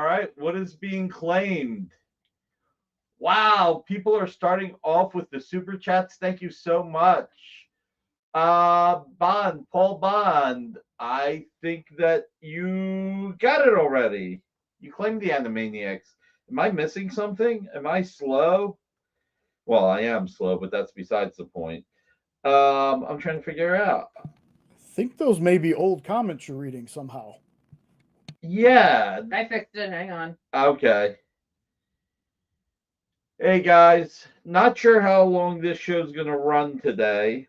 right. What is being claimed? Wow, people are starting off with the super chats. Thank you so much. Paul Bond. I think that you got it already. You claimed the Animaniacs. Am I missing something? Am I slow? Well, I am slow, but that's besides the point. I'm trying to figure out. I think those may be old comments you're reading somehow. Yeah. I fixed it. Hang on. Okay. Hey guys, not sure how long this show's gonna run today.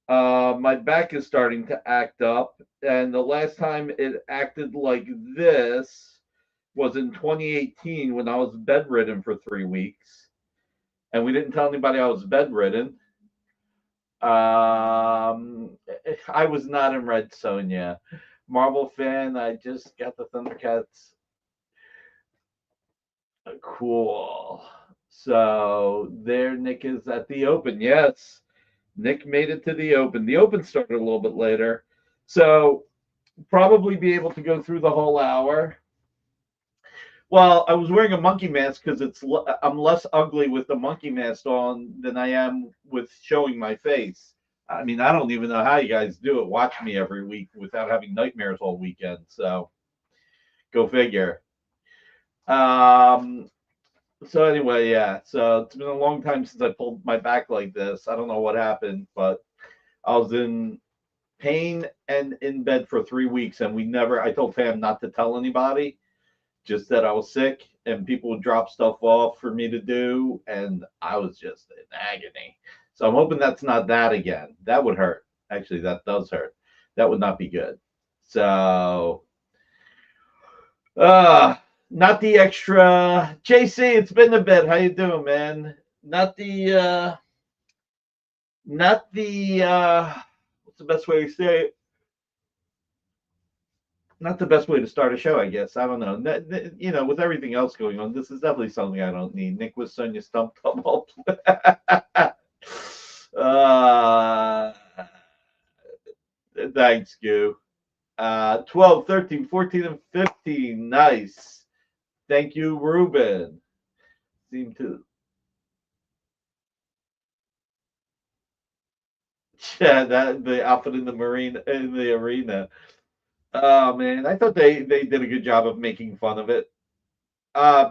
My back is starting to act up, and the last time it acted like this was in 2018 when I was bedridden for 3 weeks, and we didn't tell anybody I was bedridden. I was not in Red Sonja. Marvel fan, I just got the Thundercats. Cool. So there, Nick is at the Open. Yes, Nick made it to the Open. The Open started a little bit later, so probably be able to go through the whole hour. Well, I was wearing a monkey mask because I'm less ugly with the monkey mask on than I am with showing my face. I mean, I don't even know how you guys do it. Watch me every week without having nightmares all weekend. So go figure. Um, so anyway, yeah. So it's been a long time since I pulled my back like this. I don't know what happened, but I was in pain and in bed for 3 weeks, and I told Pam not to tell anybody, just that I was sick, and people would drop stuff off for me to do, and I was just in agony. So I'm hoping that's not that again. That would hurt. Actually, that does hurt. That would not be good. So, uh, not the extra. JC, it's been a bit. How you doing, man? Not the, not the, what's the best way to say it? Not the best way to start a show, I guess. I don't know. With everything else going on, this is definitely something I don't need. Nick was Sonia stumped up. uh, Thanks, Goo. 12, 13, 14, and 15. Nice. Thank you, Ruben. Seem to. Yeah, that the outfit in the arena. Oh man, I thought they did a good job of making fun of it.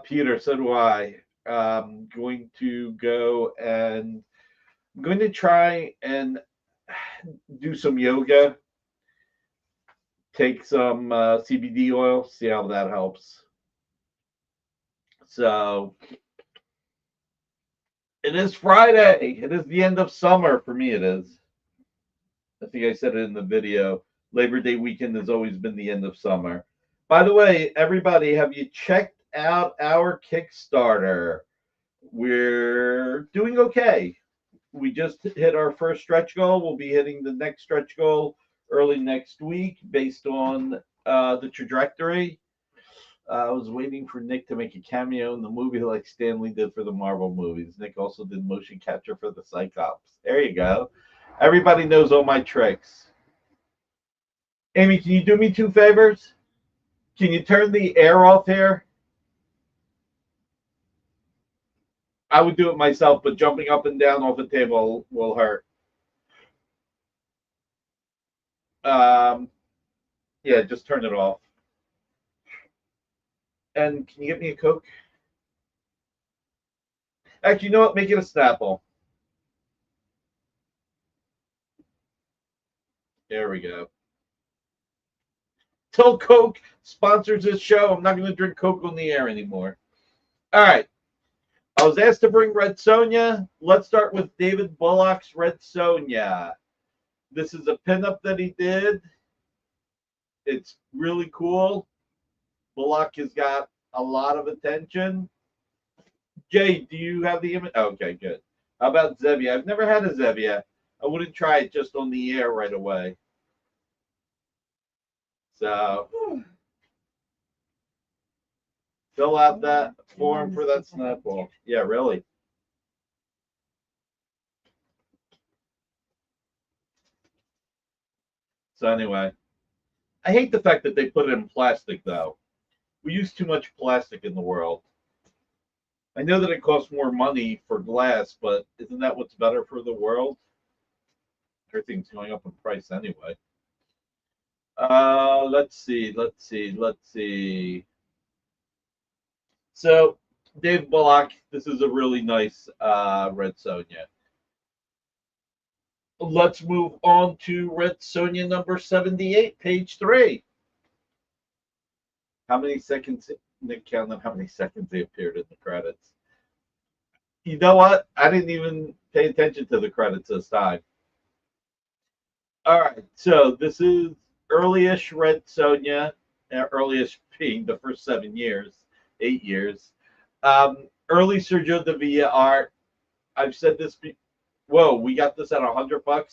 Peter, so do I. Going to go and I'm going to try and do some yoga, take some CBD oil, see how that helps. So it is Friday. It is the end of summer. For me, it is. I think I said it in the video. Labor Day weekend has always been the end of summer. By the way, everybody, have you checked out our Kickstarter? We're doing okay. We just hit our first stretch goal. We'll be hitting the next stretch goal early next week based on the trajectory. I was waiting for Nick to make a cameo in the movie like Stanley did for the Marvel movies. Nick also did motion capture for the Cyclops. There you go. Everybody knows all my tricks. Amy, can you do me two favors? Can you turn the air off here? I would do it myself, but jumping up and down off the table will hurt. Yeah, just turn it off. And can you get me a Coke? Actually, you know what? Make it a Snapple. There we go. Till Coke sponsors this show, I'm not going to drink Coke on the air anymore. All right. I was asked to bring Red Sonja. Let's start with David Bullock's Red Sonja. This is a pinup that he did. It's really cool. Bullock has got a lot of attention. Jay, do you have the image? Okay, good. How about Zevia? I've never had a Zevia. I wouldn't try it just on the air right away. So fill out that form for that Snapple. Yeah, really. So anyway, I hate the fact that they put it in plastic though. We use too much plastic in the world. I know that it costs more money for glass, but isn't that what's better for the world? Everything's going up in price anyway. Let's see. So, Dave Bullock, this is a really nice Red Sonja. Let's move on to Red Sonja number 78, page 3. How many seconds, Nick, count them, how many seconds they appeared in the credits? You know what? I didn't even pay attention to the credits this time. All right, so this is early-ish Red Sonja, early-ish being the first 7 years, 8 years. Early Sergio Davia art. I've said this. Whoa, we got this at $100.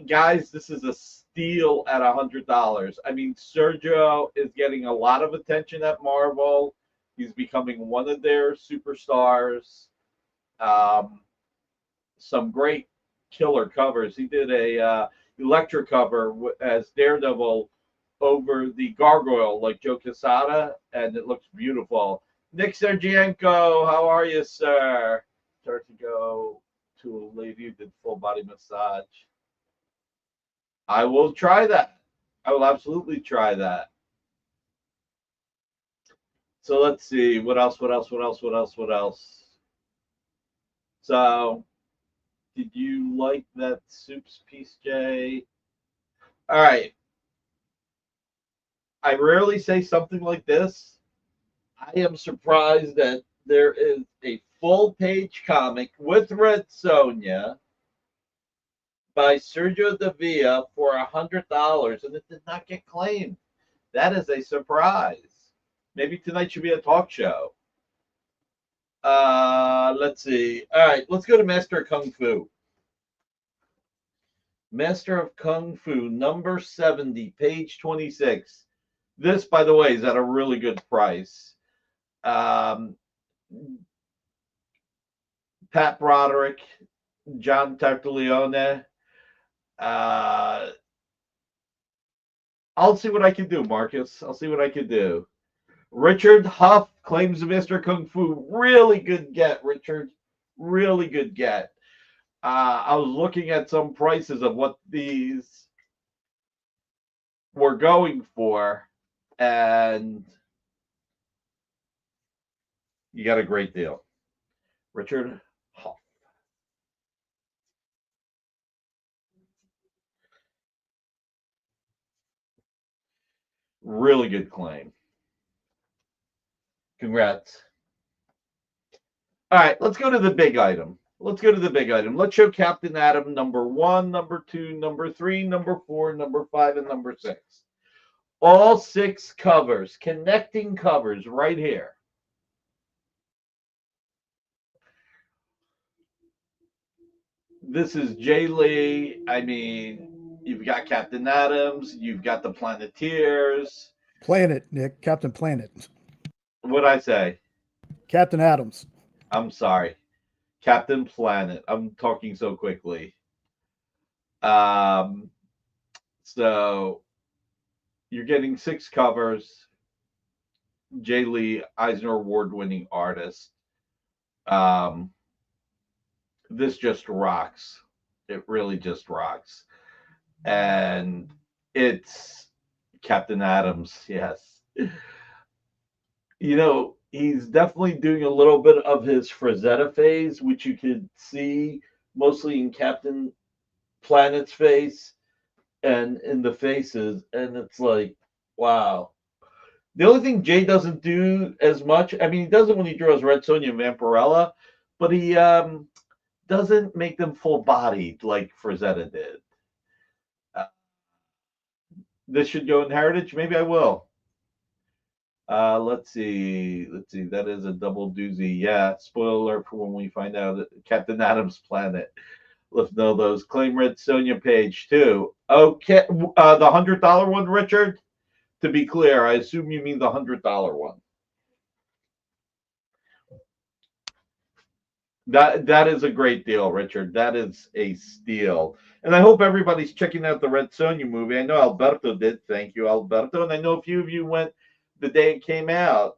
Guys, this is a steal at $100. I mean, Sergio is getting a lot of attention at Marvel. He's becoming one of their superstars. Some great killer covers. He did a Electra cover as Daredevil over the Gargoyle, like Joe Quesada, and it looks beautiful. Nick Sergienko, how are you, sir? Start to go to a lady who did full body massage. I will try that. I will absolutely try that. So let's see. What else? So, did you like that soups piece, Jay? All right. I rarely say something like this. I am surprised that there is a full-page comic with Red Sonja by Sergio Davia for $100, and it did not get claimed. That is a surprise. Maybe tonight should be a talk show. Let's see. All right, let's go to Master of Kung Fu. Master of Kung Fu, number 70, page 26. This, by the way, is at a really good price. Pat Broderick, John Tartaglione. I'll see what I can do, Marcus. I'll see what I can do. Richard Huff claims Mr. Kung Fu. Really good get, Richard. Really good get. I was looking at some prices of what these were going for, and you got a great deal. Richard Huff. Really good claim. Congrats. All right, let's go to the big item. Let's show Captain Atom number 1, number 2, number 3, number 4, number 5, and number 6. All 6 covers, connecting covers right here. This is Jay Lee. I mean, you've got Captain Adams, you've got the Planeteers. Planet, Nick. Captain Planet. What'd I say? Captain Adams. I'm sorry. Captain Planet. I'm talking so quickly. So you're getting 6 covers. Jay Lee, Eisner Award-winning artist. This just rocks. It really just rocks. And it's Captain Adams, yes. You know, he's definitely doing a little bit of his Frazetta phase, which you could see mostly in Captain Planet's face and in the faces. And it's like, wow. The only thing Jay doesn't do as much, I mean, he does it when he draws Red Sonja and Vampirella, but he doesn't make them full-bodied like Frazetta did. This should go in Heritage. Maybe I will. Let's see. That is a double doozy. Yeah. Spoiler alert for when we find out that Captain Adams' planet. Let's know those. Claim Red Sonja page 2. Okay. The $100 one, Richard. To be clear, I assume you mean the $100 one. That is a great deal, Richard. That is a steal. And I hope everybody's checking out the Red Sonja movie. I know Alberto did. Thank you, Alberto. And I know a few of you went the day it came out.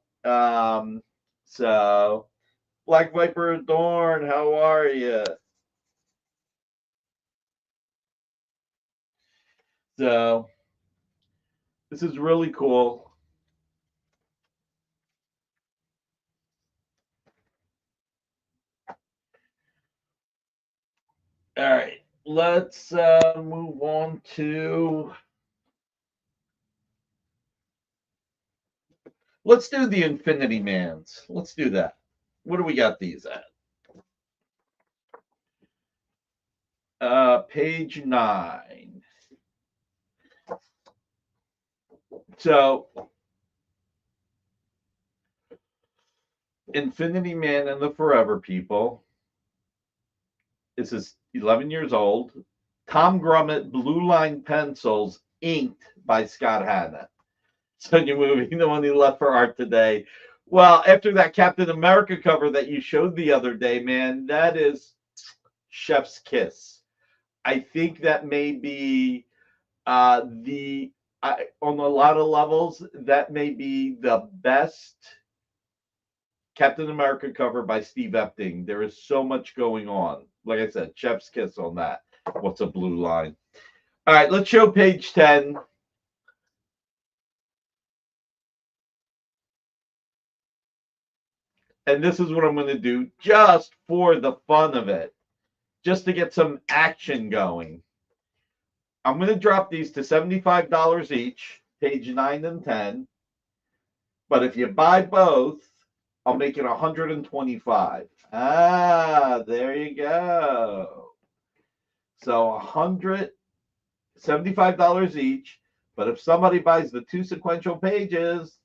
So Black Viper Adorn, how are you? So this is really cool. All right, let's move on to. Let's do the Infinity Mans. Let's do that. What do we got these at? Page 9. So, Infinity Man and the Forever People. This is 11 years old. Tom Grummett Blue Line pencils, inked by Scott Hanna. Sonja movie, the one he left for art today. Well, after that Captain America cover that you showed the other day, man, that is chef's kiss. I think that may be on a lot of levels, that may be the best Captain America cover by Steve Epting. There is so much going on. Like I said, chef's kiss on that. What's a blue line? All right, let's show page 10. And this is what I'm going to do just for the fun of it, just to get some action going. I'm going to drop these to $75 each, page 9 and 10. But if you buy both, I'll make it $125. Ah, there you go. So $175 each. But if somebody buys the 2 sequential pages,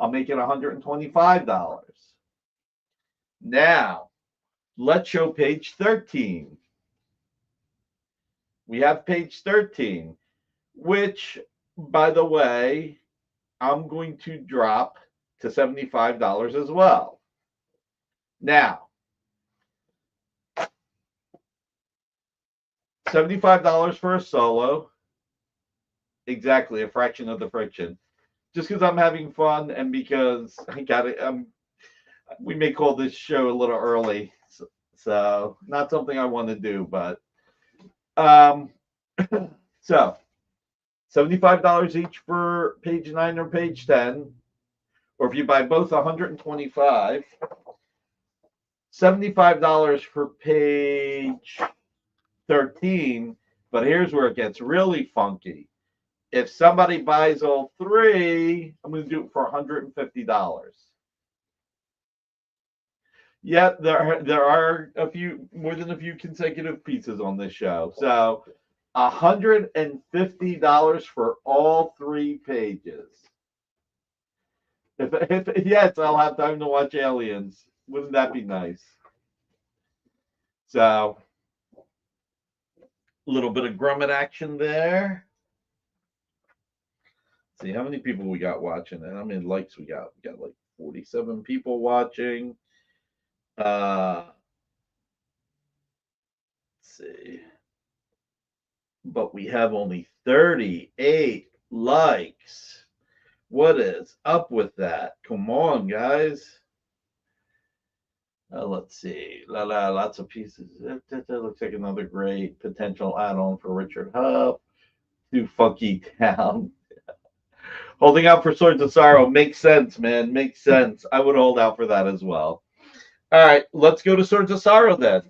I'll make it $125. Now, let's show page 13. We have page 13, which, by the way, I'm going to drop to $75 as well. Now, $75 for a solo, exactly a fraction of the friction. Just because I'm having fun and because I got it, we may call this show a little early, so not something I want to do, but so $75 each for page 9 or page 10, or if you buy both, $125. $75 for page 13, but here's where it gets really funky. If somebody buys all 3, I'm going to do it for $150. Yet there are more than a few consecutive pieces on this show. So $150 for all 3 pages. If yes, I'll have time to watch Aliens. Wouldn't that be nice? So a little bit of Grummett action there. Let's see how many people we got watching and how many likes we got. We got like 47 people watching. Let's see. But we have only 38 likes. What is up with that? Come on, guys. Let's see. Lots of pieces. That looks like another great potential add-on for Richard Huff. Too Funky Town. Holding out for Swords of Sorrow makes sense, man. Makes sense. I would hold out for that as well. All right, let's go to Swords of Sorrow then.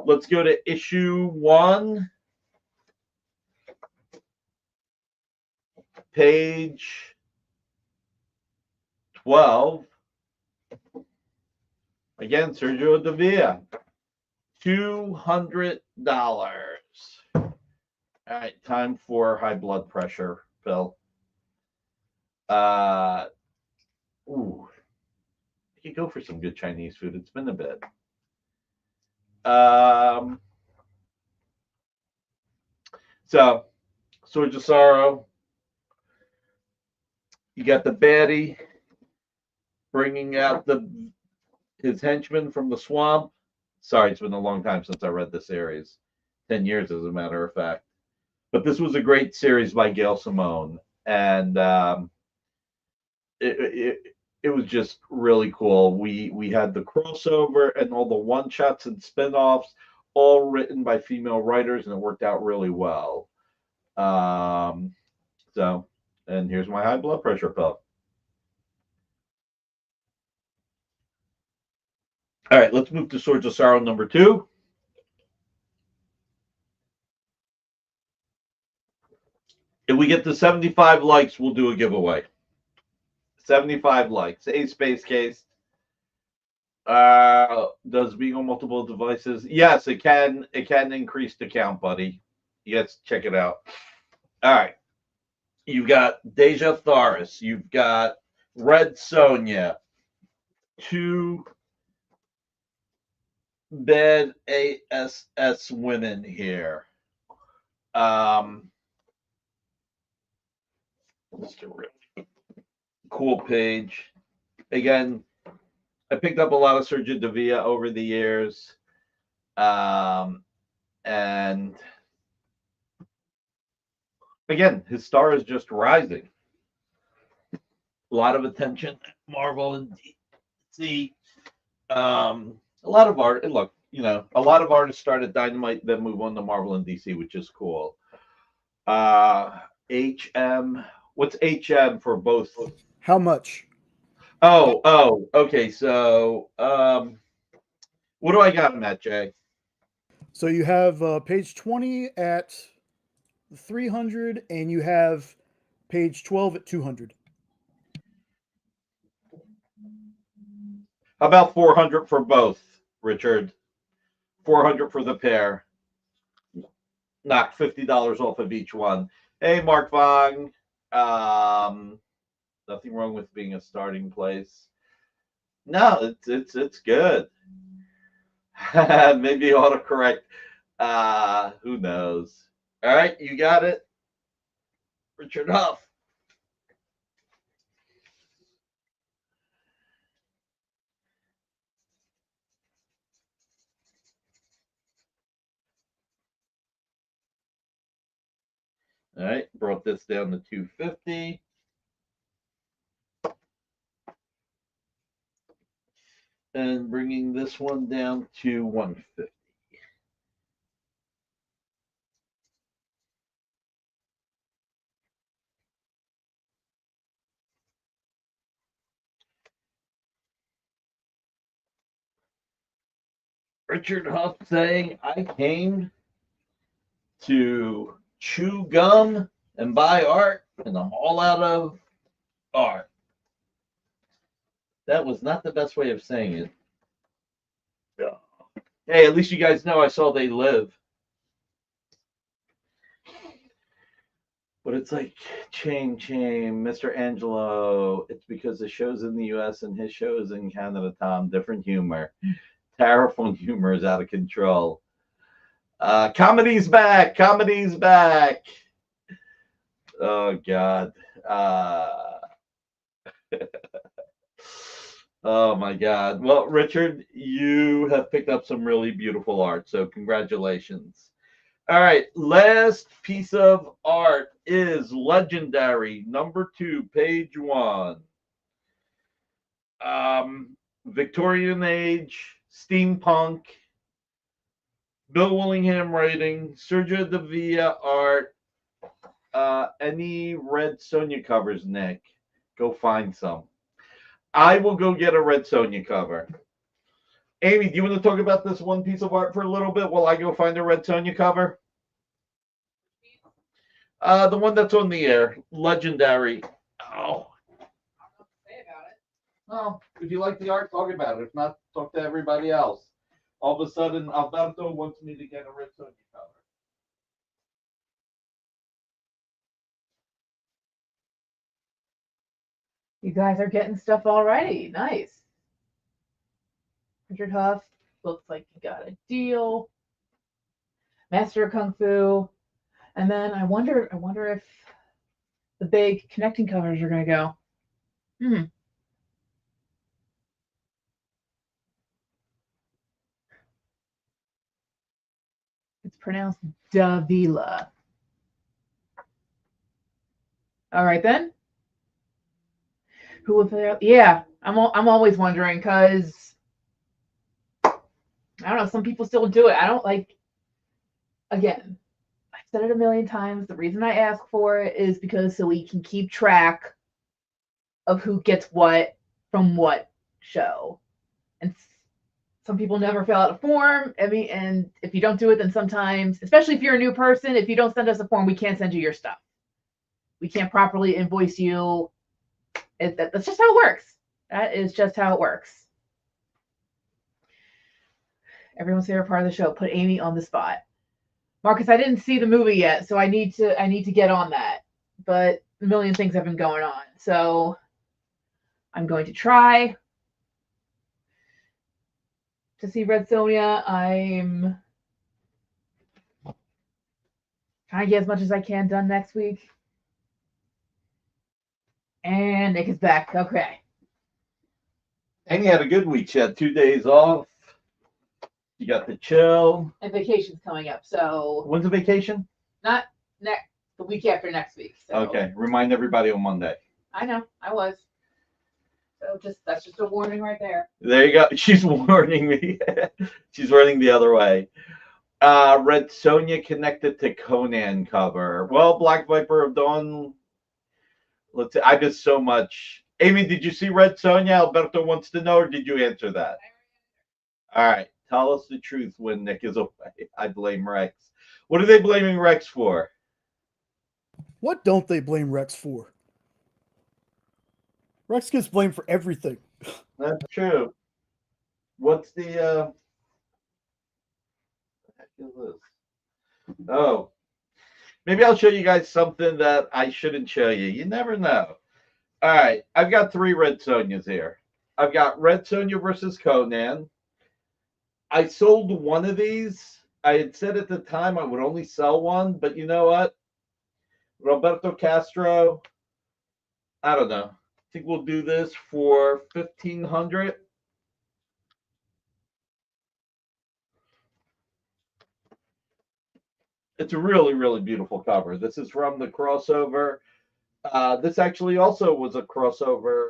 Let's go to issue 1, page 12. Again, Sergio Davia, $200. All right, time for high blood pressure, Phil. You could go for some good Chinese food. It's been a bit. So, Swords of Sorrow. You got the baddie bringing out his henchman from the swamp. Sorry, it's been a long time since I read the series. 10 years, as a matter of fact. But this was a great series by Gail Simone. And it was just really cool. We had the crossover and all the one shots and spin-offs, all written by female writers, and it worked out really well. Um, so, and here's my high blood pressure pill. All right, let's move to Swords of Sorrow number 2. If we get to 75 likes, we'll do a giveaway. 75 likes. A space case. Does being on multiple devices? Yes, it can. It can increase the count, buddy. Yes, check it out. All right. You've got Deja Thoris. You've got Red Sonja. 2 bad ASS women here. Just a really cool page. Again, I picked up a lot of Sergio Davia over the years. And again, his star is just rising. A lot of attention, Marvel and DC. A lot of art. And look, a lot of artists start at Dynamite, then move on to Marvel and DC, which is cool. HM. What's HM for both? How much? Oh, okay. So, what do I got, Matt J? So you have page 20 at 300, and you have page 12 at 200. How about 400 for both, Richard? 400 for the pair. Knock $50 off of each one. Hey, Mark Vong. Nothing wrong with being a starting place. No, it's good. Maybe autocorrect. Who knows? All right, you got it, Richard Huff. All right, brought this down to 250. And bringing this one down to 150. Richard Huff saying, I came to chew gum and buy art, and I'm all out of art. That was not the best way of saying it. Yeah. Hey, at least you guys know I saw They Live. But it's like, chain, Mr. Angelo. It's because the show's in the US and his show is in Canada, Tom. Different humor. Tariff humor is out of control. Comedy's back. Comedy's back. Oh, God. Oh, my God. Well, Richard, you have picked up some really beautiful art. So congratulations. All right. Last piece of art is Legendary, number 2, page 1. Victorian age, steampunk, Bill Willingham writing, Sergio Davia art. Any Red Sonja covers, Nick? Go find some. I will go get a Red Sonja cover. Amy, do you want to talk about this one piece of art for a little bit while I go find a Red Sonja cover? The one that's on the air, Legendary. Oh. Well, if you like the art, talk about it. If not, talk to everybody else. All of a sudden, Alberto wants me to get a Red Sonja cover. You guys are getting stuff already. Nice. Richard Huff, looks like you got a deal. Master of Kung Fu. And then I wonder if the big connecting covers are gonna go. It's pronounced Davila. All right then. Who will fail? Yeah, I'm always wondering because I don't know. Some people still do it. I don't like. Again, I've said it a million times. The reason I ask for it is because so we can keep track of who gets what from what show. And some people never fill out a form. I mean, and if you don't do it, then sometimes, especially if you're a new person, if you don't send us a form, we can't send you your stuff. We can't properly invoice you. That's just how it works. That is just how it works. Everyone's favorite part of the show, put Amy on the spot. Marcus, I didn't see the movie yet, so I need to get on that. But a million things have been going on. So I'm going to try to see Red Sonja. I'm trying to get as much as I can done next week. And Nick is back. Okay. And you had a good week. She had 2 days off. You got the chill. And vacation's coming up, so When's the vacation? not the week after next week. So. Okay. Remind everybody on Monday. I know, I was. So that's just a warning right there. There you go. She's warning me. She's running the other way. Red Sonja connected to Conan cover. Well, Black Viper of Dawn. Let's see. I missed so much. Amy, did you see Red Sonja? Alberto wants to know, or did you answer that? All right. Tell us the truth when Nick is away. I blame Rex. What are they blaming Rex for? What don't they blame Rex for? Rex gets blamed for everything. That's true. What's the heck is this? Oh, maybe I'll show you guys something that I shouldn't show you. You never know. All right, I've got 3 Red Sonjas here. I've got Red Sonja versus Conan. I sold one of these. I had said at the time I would only sell one, but you know what? Roberto Castro, I don't know. I think we'll do this for $1,500. It's a really, really beautiful cover. This is from the crossover. This actually also was a crossover.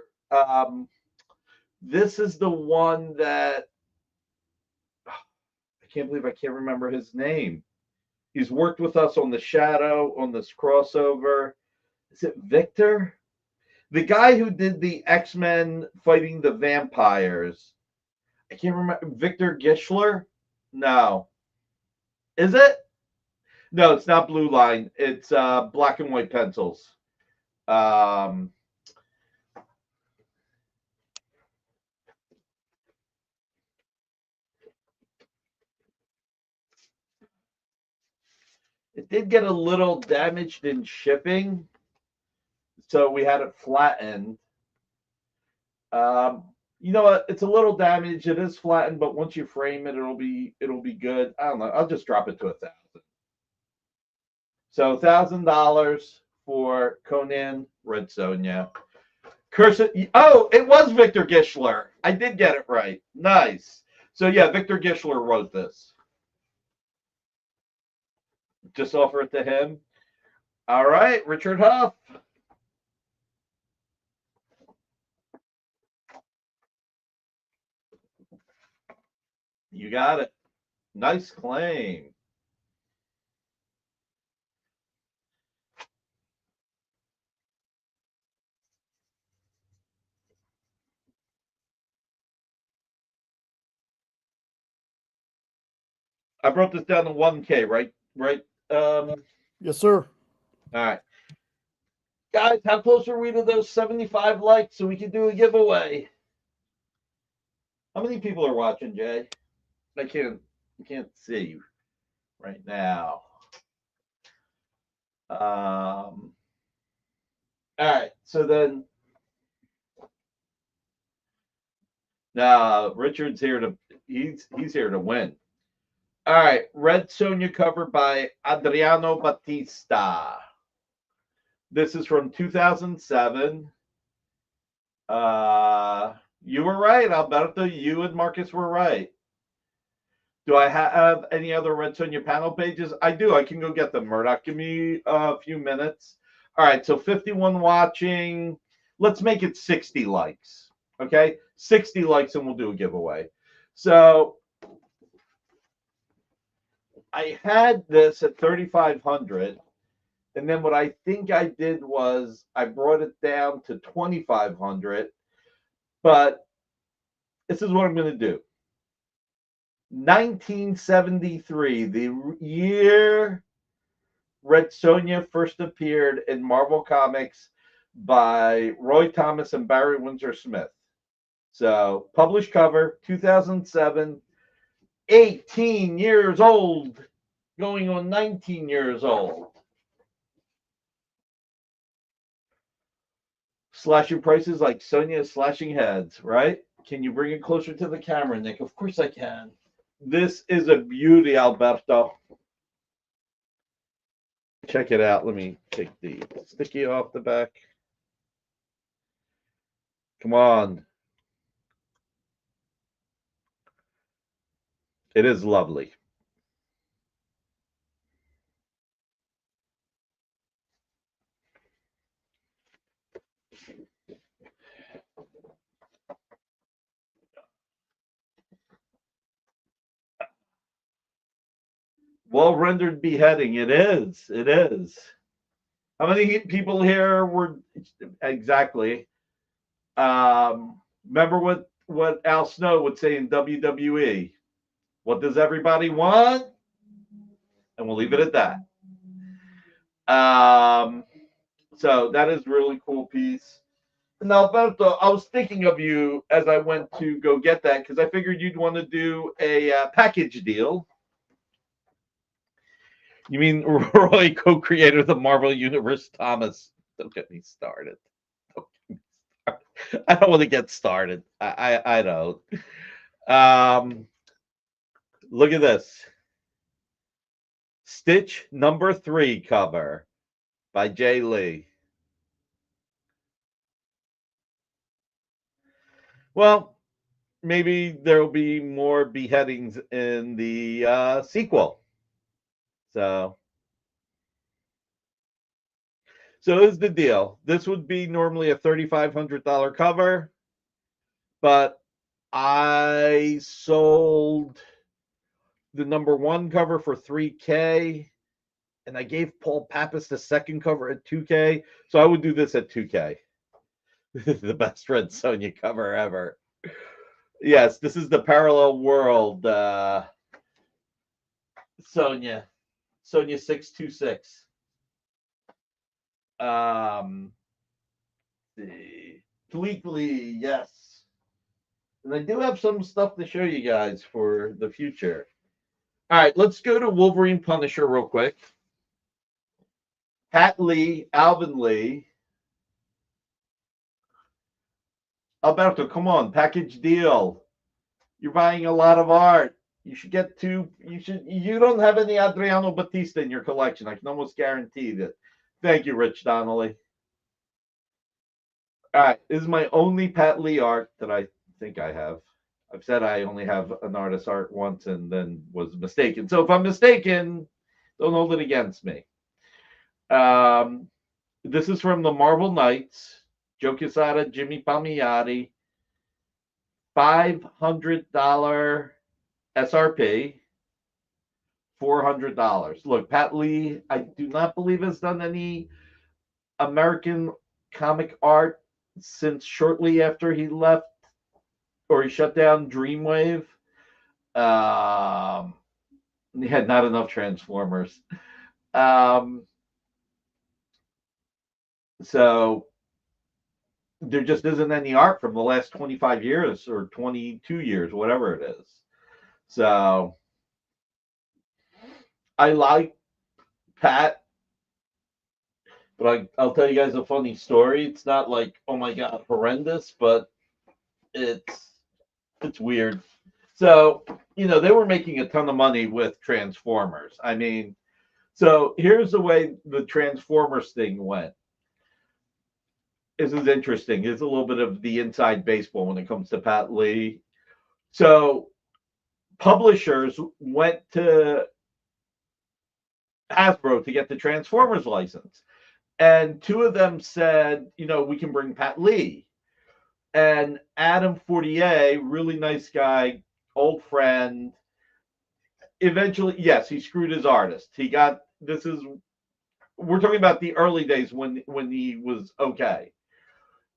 This is the one that I can't believe I can't remember his name. He's worked with us on The Shadow, on this crossover. Is it Victor? The guy who did the X-Men fighting the vampires. I can't remember. Victor Gischler? No. Is it? No, it's not Blue Line. It's black and white pencils. It did get a little damaged in shipping, so we had it flattened. You know what? It's a little damaged. It is flattened, but once you frame it, it'll be good. I don't know. I'll just drop it to 1,000. So $1,000 for Conan Red Sonja. Oh, it was Victor Gischler. I did get it right. Nice. So yeah, Victor Gischler wrote this. Just offer it to him. All right, Richard Huff. You got it. Nice claim. I brought this down to 1K, right? Right. Yes, sir. All right. Guys, how close are we to those 75 likes so we can do a giveaway? How many people are watching, Jay? I can't see right now. All right. So then Richard's here to he's here to win. All right, Red Sonja cover by Adriano Batista. This is from 2007. You were right, Alberto. You and Marcus were right. Do I have any other Red Sonja panel pages? I do. I can go get them, Murdoch. Give me a few minutes. All right, so 51 watching. let's make it 60 likes. Okay, 60 likes and we'll do a giveaway. So I had this at 3,500, and then what I think I did was I brought it down to 2,500. But this is what I'm going to do. 1973, the year Red Sonja first appeared in Marvel Comics by Roy Thomas and Barry Windsor Smith. So, published cover, 2007, 18 years old, going on 19 years old. Slashing prices like Sonja is slashing heads, right? Can you bring it closer to the camera, Nick? Of course I can. This is a beauty, Alberto. Check it out. Let me take the sticky off the back. Come on. It is lovely. Well-rendered beheading. It is. It is. How many people here were exactly? Remember what Al Snow would say in WWE? What does everybody want? And we'll leave it at that. So that is really cool piece. Now, Alberto, I was thinking of you as I went to go get that because I figured you'd want to do a package deal. You mean Roy, co-creator of the Marvel Universe, Thomas? Don't get me started. I don't want to get started. I don't. Look at this. Stitch #3 cover by Jay Lee. Well, maybe there'll be more beheadings in the sequel. So here's the deal. This would be normally a $3,500 cover, but I sold the #1 cover for $3K, and I gave Paul Pappas the second cover at $2K. So I would do this at $2K. The best Red Sonja cover ever. Yes, this is the parallel world. Sonja 626. Tweakly, yes. And I do have some stuff to show you guys for the future. All right, let's go to Wolverine Punisher real quick. Pat Lee, Alvin Lee. Alberto, come on, package deal. You're buying a lot of art. You should get two. You don't have any Adriano Batista in your collection. I can almost guarantee that. Thank you, Rich Donnelly. All right, this is my only Pat Lee art that I think I have. I've said I only have an artist's art once and then was mistaken. So if I'm mistaken, don't hold it against me. This is from the Marvel Knights. Joe Quesada, Jimmy Palmiotti. $500 SRP. $400. Look, Pat Lee, I do not believe has done any American comic art since shortly after he left or he shut down Dreamwave. He had not enough Transformers. So there just isn't any art from the last 25 years or 22 years, whatever it is. So I like Pat, but I'll tell you guys a funny story. It's not like, oh my God, horrendous, but it's weird. So, they were making a ton of money with Transformers. I mean, so here's the way the Transformers thing went. This is interesting. It's a little bit of the inside baseball when it comes to Pat Lee. So publishers went to Hasbro to get the Transformers license. And two of them said, we can bring Pat Lee. And Adam Fortier, really nice guy, old friend. Eventually, yes, he screwed his artist. We're talking about the early days when he was okay.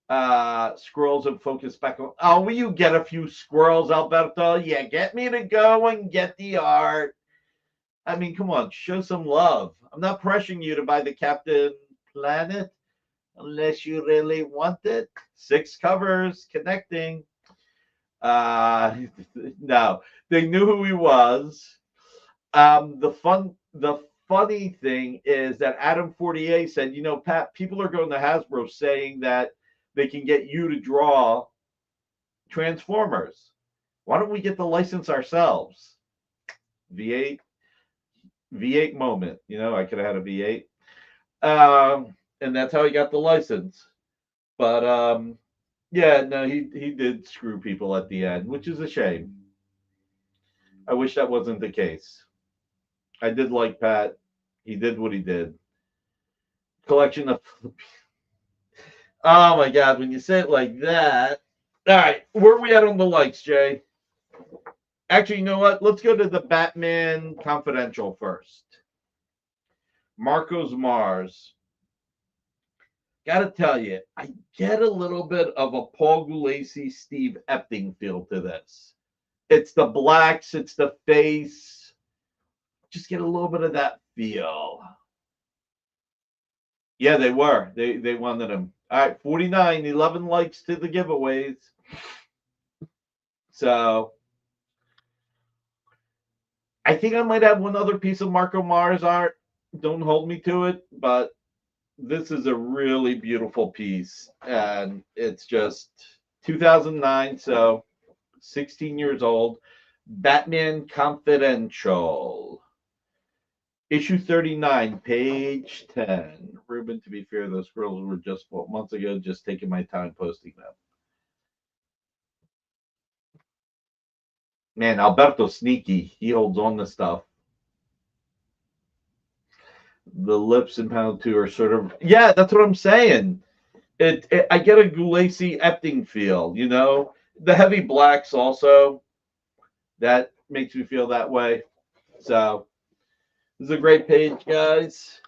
Squirrels and focus back on. Oh, will you get a few squirrels, Alberto? Yeah, get me to go and get the art. I mean, come on, show some love. I'm not pressuring you to buy the Captain Planet unless you really want it. 6 covers connecting. No, they knew who he was. The funny thing is that Adam Fortier said, Pat, people are going to Hasbro saying that they can get you to draw Transformers. Why don't we get the license ourselves? V8 moment. I could have had a V8. And that's how he got the license. But yeah, no, he did screw people at the end, which is a shame. I wish that wasn't the case. I did like Pat. He did what he did. Collection of. Oh my God! When you say it like that. All right, where are we at on the likes, Jay? Actually, you know what? Let's go to the Batman Confidential first. Marcos Mars. Gotta tell you, I get a little bit of a Paul Gulacy, Steve Epting feel to this. It's the blacks, it's the face. Just get a little bit of that feel. Yeah, they were. They wanted him. All right, 49, 11 likes to the giveaways. So I think I might have one other piece of Marco Mars art. Don't hold me to it, but this is a really beautiful piece. And it's just 2009, so 16 years old. Batman Confidential. Issue 39, page 10. Ruben, to be fair, those girls were just months ago, just taking my time posting them. Man, Alberto's sneaky. He holds on to stuff. The lips in panel 2 are sort of, yeah, that's what I'm saying. I get a Gulacy Epting feel, The heavy blacks also, that makes me feel that way. So this is a great page, guys.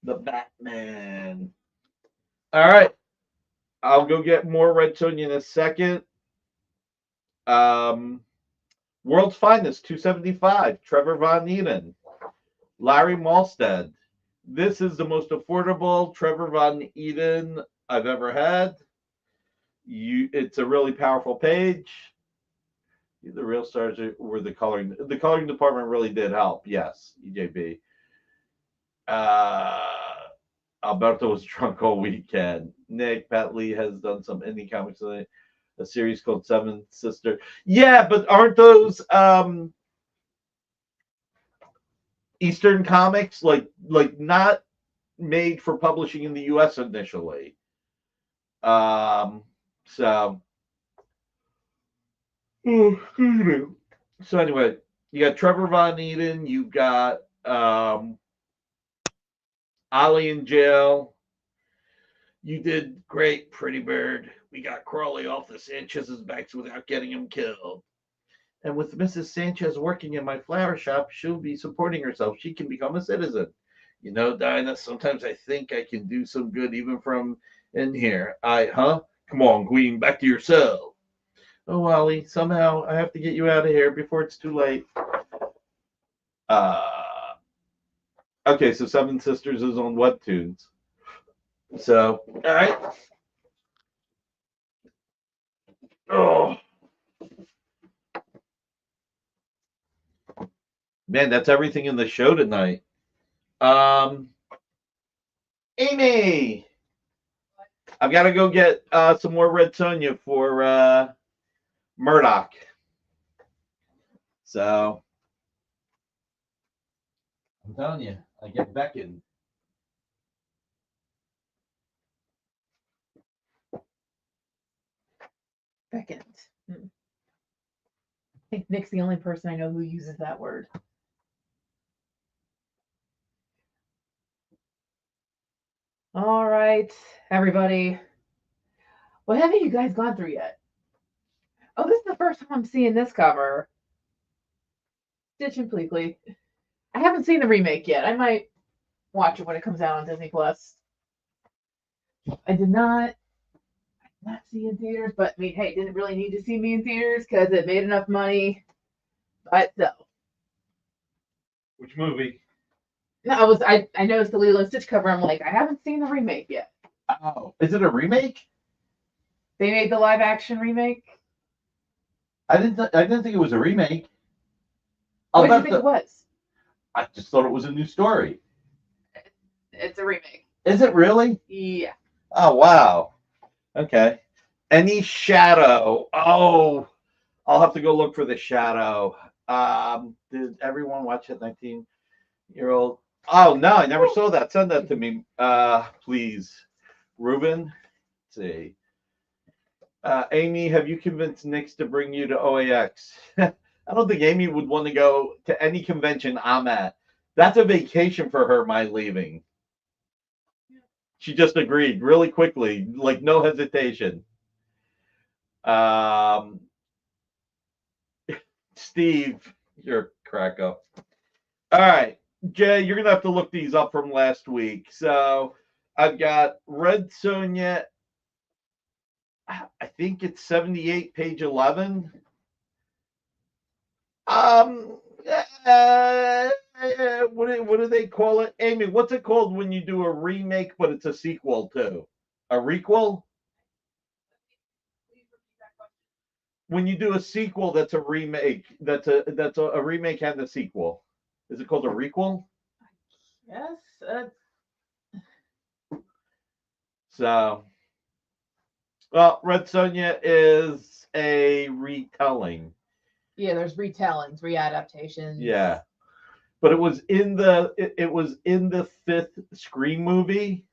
The Batman. All right. I'll go get more Red Sonja in a second. World's Finest, 275. Trevor Von Eden. Larry Malstead. This is the most affordable Trevor Von Eden I've ever had. It's a really powerful page. The real stars were the coloring. The coloring department really did help. Yes, EJB. Alberto was drunk all weekend. Nick, Pat Lee has done some indie comics, a series called Seven Sister. Yeah, but aren't those Eastern comics like not made for publishing in the U.S. initially? So anyway, you got Trevor Von Eden, you got Ollie in jail. You did great, Pretty Bird. We got Crawley off the Sanchez's backs without getting him killed. And with Mrs. Sanchez working in my flower shop, she'll be supporting herself. She can become a citizen. Dinah, sometimes I think I can do some good even from in here. Come on, Queen, back to your cell. Oh, Ollie, somehow I have to get you out of here before it's too late. Okay, so Seven Sisters is on Webtoons. So, all right. Oh. Man, that's everything in the show tonight. Amy, I've got to go get some more Red Sonja for Murdoch. So, I'm telling you, I get beckoned. Beckoned. I think Nick's the only person I know who uses that word. All right, everybody. What haven't you guys gone through yet? Oh, this is the first time I'm seeing this cover. Stitch and Pleakley. I haven't seen the remake yet. I might watch it when it comes out on Disney Plus. I did not see it in theaters, but I mean, hey, didn't really need to see me in theaters because it made enough money by itself. Which movie? No, I noticed the Lilo and Stitch cover. I'm like, I haven't seen the remake yet. Oh, is it a remake? They made the live action remake. I didn't think it was a remake. What did you think it was? I just thought it was a new story. It's a remake. Is it really? Yeah. Oh wow. Okay. Any shadow? Oh, I'll have to go look for the shadow. Did everyone watch it? 19-year-old. Oh no, I never saw that. Send that to me, please, Ruben. Let's see. Amy, have you convinced Nix to bring you to OAX? I don't think Amy would want to go to any convention I'm at. That's a vacation for her, my leaving. She just agreed really quickly, like no hesitation. Steve, you're a crack up. All right, Jay, you're gonna have to look these up from last week. So I've got Red Sonja. I think it's 78, page 11. What do they call it, Amy? What's it called when you do a remake, but it's a sequel to a requel? When you do a sequel that's a remake, that's a remake and a sequel. Is it called a requel? Yes. So, well, Red Sonja is a retelling. Yeah, there's retellings, readaptations. Yeah, but it was in the fifth Scream movie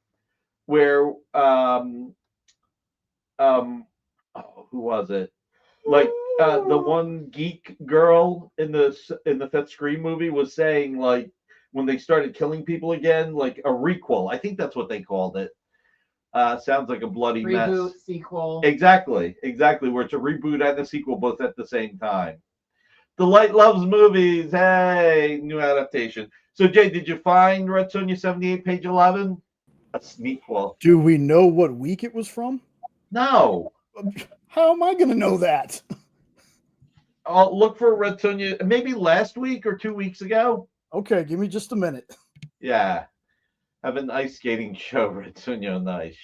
where who was it? Like the one geek girl in the fifth Scream movie was saying, like, when they started killing people again, like a requel. I think that's what they called it. Sounds like a bloody Reboot, mess. sequel. Exactly, where it's a reboot and a sequel both at the same time. The Light Loves Movies. Hey, new adaptation. So, Jay, did you find Red Sonja 78, page 11? A sneakquel. Do we know what week it was from? No. How am I going to know that? I'll look for Red Sonja maybe last week or 2 weeks ago. Okay, give me just a minute. Yeah. Have an ice skating show, Red Sonja on Ice.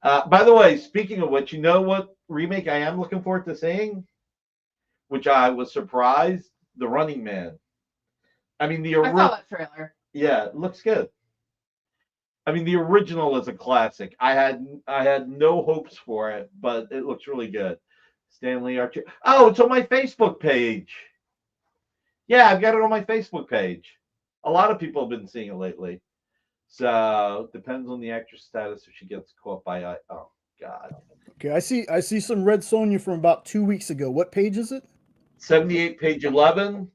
By the way, speaking of which, you know what remake I am looking forward to seeing? Which I was surprised, The Running Man. I mean, I saw that trailer. Yeah, it looks good. I mean, the original is a classic. I had no hopes for it, but it looks really good. Stanley Archer. Oh, it's on my Facebook page. Yeah, I've got it on my Facebook page. A lot of people have been seeing it lately. So depends on the actress status if she gets caught by. Oh God. Okay, I see some Red Sonja from about 2 weeks ago. What page is it? 78, page 11,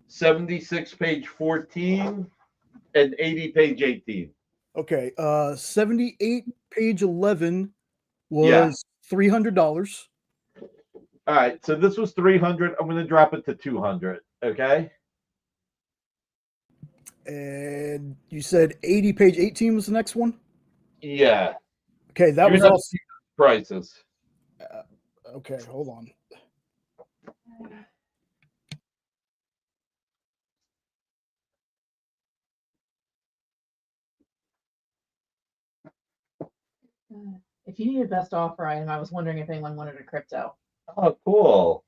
76, page 14, and 80, page 18. Okay, 78 page 11 was $300. All right, so this was 300. I'm going to drop it to 200. Okay. And you said 80 page 18 was the next one? Yeah. Okay, that was also prices. Okay, hold on. If you need a best offer item, I was wondering if anyone wanted a crypto. Oh, cool.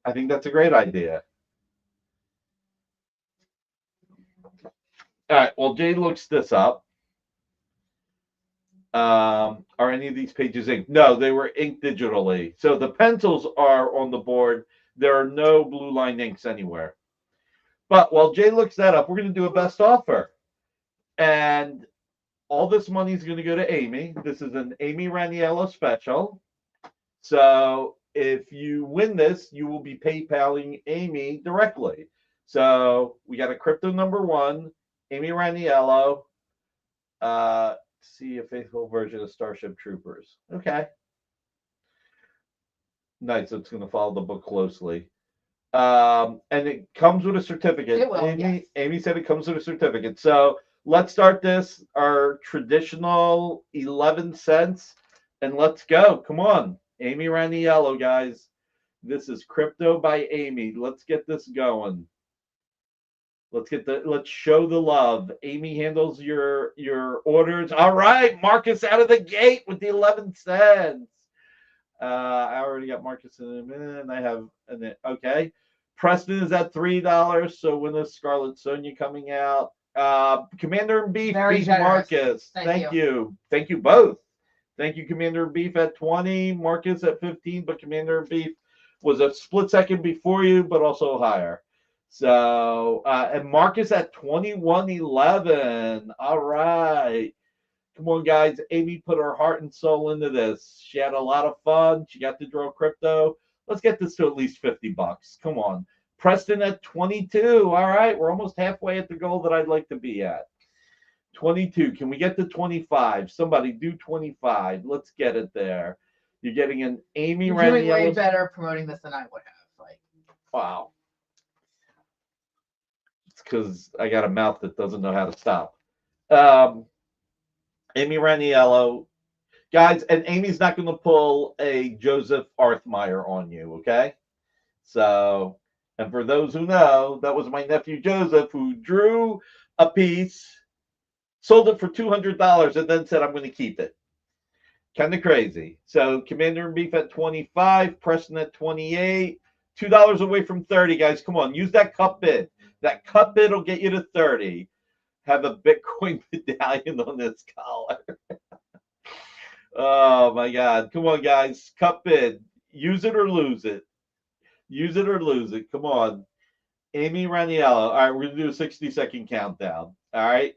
I think that's a great idea. All right. Well, Jay looks this up. Are any of these pages inked? No, they were inked digitally. So the pencils are on the board. There are no blue line inks anywhere. But while Jay looks that up, we're going to do a best offer. And all this money is going to go to Amy. This is an Amy Raniello special. So if you win this, you will be PayPaling Amy directly. So we got a crypto number one, Amy Raniello. See a faithful version of Starship Troopers. Okay. Nice. It's going to follow the book closely. And it comes with a certificate. It will, Amy, yes. Amy said it comes with a certificate. So let's start this, our traditional 11 cents, and let's go. Come on. Amy Raniello, guys. This is Crypto by Amy. Let's get this going. Let's show the love. Amy handles your orders. All right, Marcus out of the gate with the 11 cents. I already got Marcus in a minute, and I have okay. Preston is at $3, so when is Scarlet Sonja coming out? Commander in Beef, Very beat generous. Marcus. Thank you. Thank you both. Thank you, Commander in Beef at 20, Marcus at 15, but Commander in Beef was a split second before you, but also higher. So and Marcus at 21.11. All right. Come on, guys. Amy put her heart and soul into this. She had a lot of fun. She got to draw crypto. Let's get this to at least $50. Come on. Preston at 22. All right. We're almost halfway at the goal that I'd like to be at. 22. Can we get to 25? Somebody do 25. Let's get it there. You're getting an Amy You're doing way Raniello. better promoting this than I would have. Like, Wow. It's because I got a mouth that doesn't know how to stop. Amy Raniello. Guys, and Amy's not going to pull a Joseph Arthmeyer on you, okay? So, and for those who know, that was my nephew Joseph who drew a piece, sold it for $200, and then said, I'm going to keep it. Kind of crazy. So, Commander in Beef at 25, Preston at 28, $2 away from 30, guys. Come on, use that cup bid. That cup bid will get you to 30. Have a Bitcoin medallion on this collar. Oh my God. Come on, guys. Cup bid. Use it or lose it. Use it or lose it. Come on. Amy Raniello. All right, we're going to do a 60-second countdown. All right.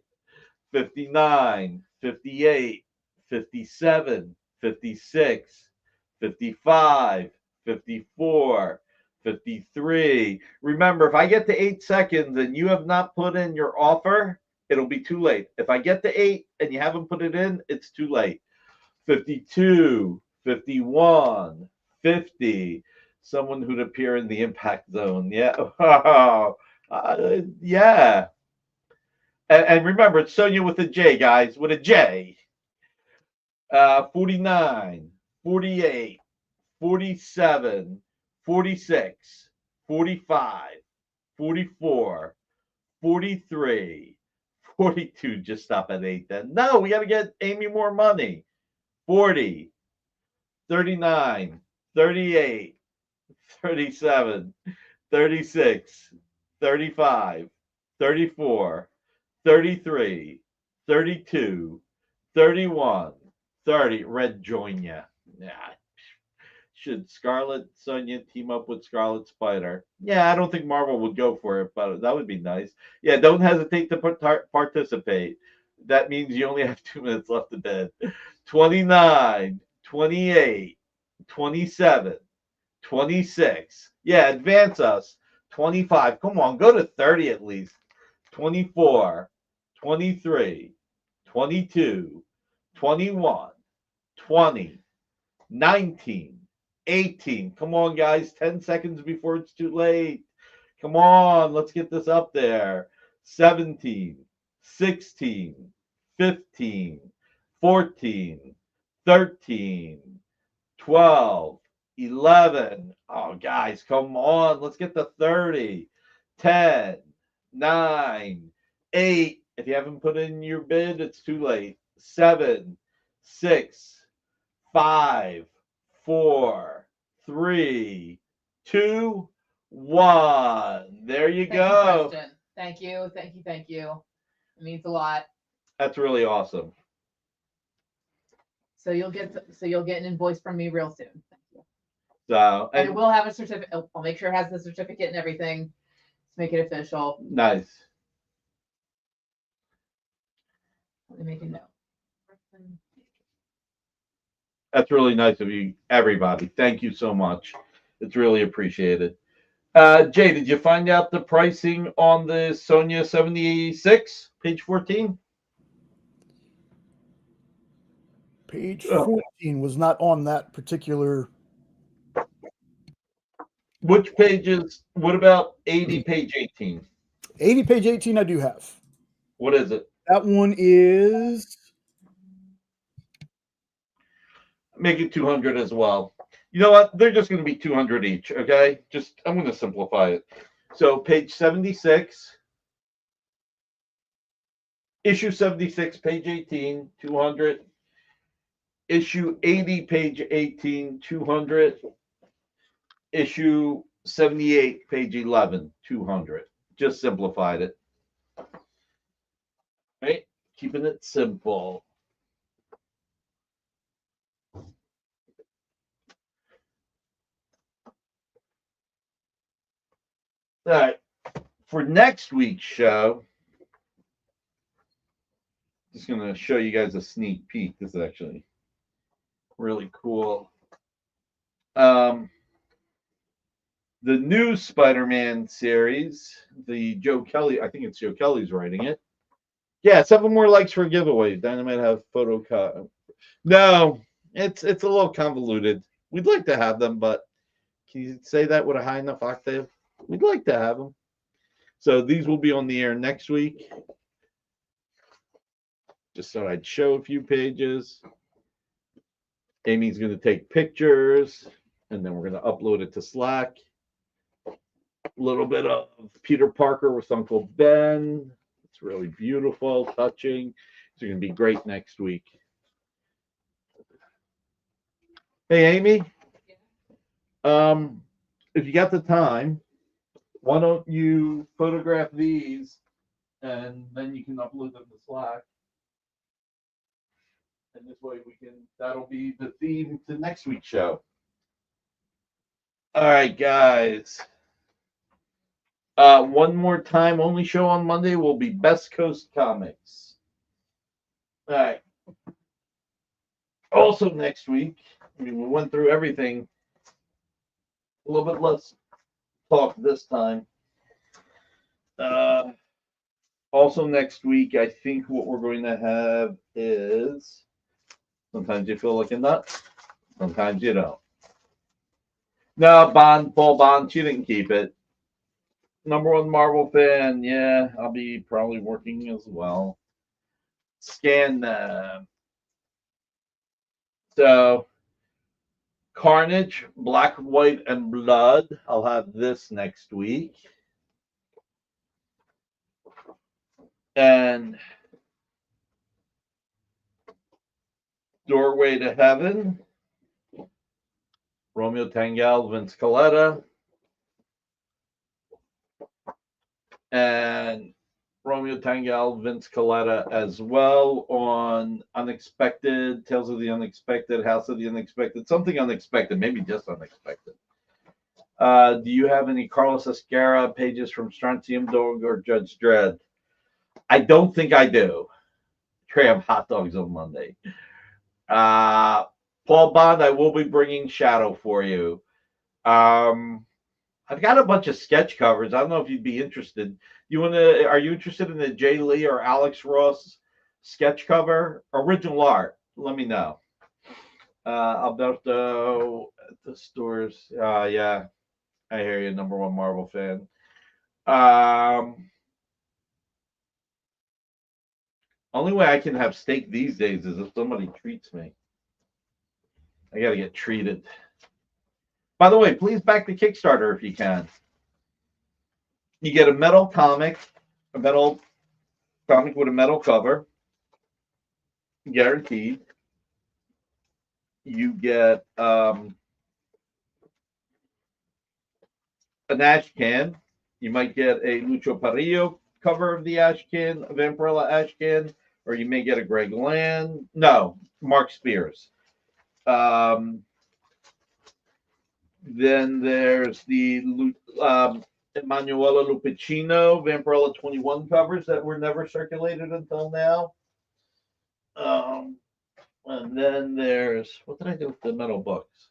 59, 58, 57, 56, 55, 54, 53. Remember, if I get to 8 seconds and you have not put in your offer, it'll be too late. If I get to 8 and you haven't put it in, it's too late. 52, 51, 50. Someone who'd appear in the impact zone. Yeah. Yeah. And remember, it's Sonja with a J, guys, with a J. 49, 48, 47, 46, 45, 44, 43, 42. Just stop at 8 then. No, we got to get Amy more money. 40, 39, 38, 37, 36, 35, 34, 33, 32, 31, 30. Red join ya. Yeah. Should Scarlet Sonja team up with Scarlet Spider? Yeah, I don't think Marvel would go for it, but that would be nice. Yeah, don't hesitate to participate. That means you only have 2 minutes left to bed. 29, 28, 27, 26. Yeah, advance us. 25. Come on, go to 30 at least. 24, 23, 22, 21, 20, 19, 18. Come on, guys. 10 seconds before it's too late. Come on, let's get this up there. 17, 16, 15, 14, 13, 12, 11. Oh, guys, come on. Let's get to 30. 10, 9, 8. If you haven't put in your bid, it's too late. 7, 6, 5, 4, 3, 2, 1. There you go. Preston. Thank you. Thank you. Thank you. It means a lot. That's really awesome. So you'll get an invoice from me real soon. Thank you. So, And it will have a certificate. I'll make sure it has the certificate and everything to make it official. nice. Let me make a note. That's really nice of you, everybody. Thank you so much. It's really appreciated. Jay, did you find out the pricing on the Sonja 76, page 14? Page 14 was not on that particular. Which pages? What about 80, page 18? 80, page 18, I do have. What is it? That one is. Make it 200 as well. You know what? They're just going to be 200 each, okay? I'm going to simplify it. So page 76, issue 76, page 18, 200. Issue 80, page 18, 200. Issue 78, page 11, 200. Just simplified it. Right? Keeping it simple. All right. For next week's show, just going to show you guys a sneak peek. This is actually really cool. The new Spider-Man series, the Joe Kelly, I think it's Joe Kelly's writing it. Yeah, 7 more likes for a giveaway. Dynamite have photo cut. No, it's a little convoluted. We'd like to have them, but can you say that with a high enough octave? We'd like to have them. So these will be on the air next week. Just thought I'd show a few pages. Amy's going to take pictures, and then we're going to upload it to Slack. A little bit of Peter Parker with Uncle Ben. It's really beautiful, touching. It's going to be great next week. Hey, Amy. If you got the time, why don't you photograph these, and then you can upload them to Slack. And this way that'll be the theme to next week's show. All right, guys. One more time, only show on Monday will be Best Coast Comics. All right. Also next week, we went through everything. A little bit less talk this time. Also next week, I think what we're going to have is sometimes you feel like a nut, sometimes you don't. No, Paul Bond, she didn't keep it. #1 Marvel fan, yeah, I'll be probably working as well. Scan them. So, Carnage, Black, White, and Blood. I'll have this next week. And Doorway to Heaven, Romeo Tangal, Vince Coletta, and Romeo Tangal, Vince Coletta as well on Unexpected, Tales of the Unexpected, House of the Unexpected, something unexpected, maybe just unexpected. Do you have any Carlos Escara pages from Strontium Dog or Judge Dredd? I don't think I do. Trey have hot dogs on Monday. Paul Bond, I will be bringing Shadow for you. I've got a bunch of sketch covers. I don't know if you'd be interested. Are you interested in the Jay Lee or Alex Ross sketch cover? Original art. Let me know. Alberto at the stores. Yeah, I hear you, #1 Marvel fan. Only way I can have steak these days is if somebody treats me. I got to get treated. By the way, please back the Kickstarter if you can. You get a metal comic with a metal cover, guaranteed. You get an ash can. You might get a Lucho Parillo cover of the ash can, a Vampirella ash can, or you may get a Greg Land. No, Mark Spears. Then there's the Emanuela Lupicino Vampirella 21 covers that were never circulated until now. And then there's, what did I do with the metal books?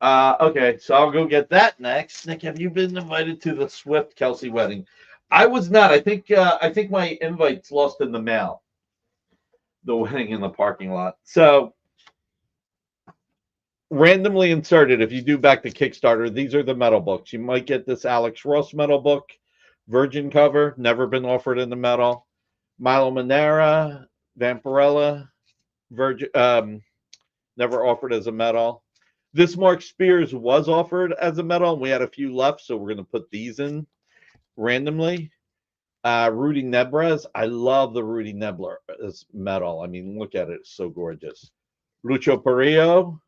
Okay, so I'll go get that next. Nick, have you been invited to the Swift Kelsey wedding? I was not. I think my invite's lost in the mail. the wedding in the parking lot. So randomly inserted, if you do back to Kickstarter, these are the metal books. You might get this Alex Ross metal book, Virgin cover, never been offered in the metal. Milo Manera, Vampirella, Virgin, never offered as a metal. This Mark Spears was offered as a metal, and we had a few left, so we're going to put these in randomly. Rudy Nebres, I love the Rudy Nebres metal. I mean, look at it, it's so gorgeous. Lucho Perillo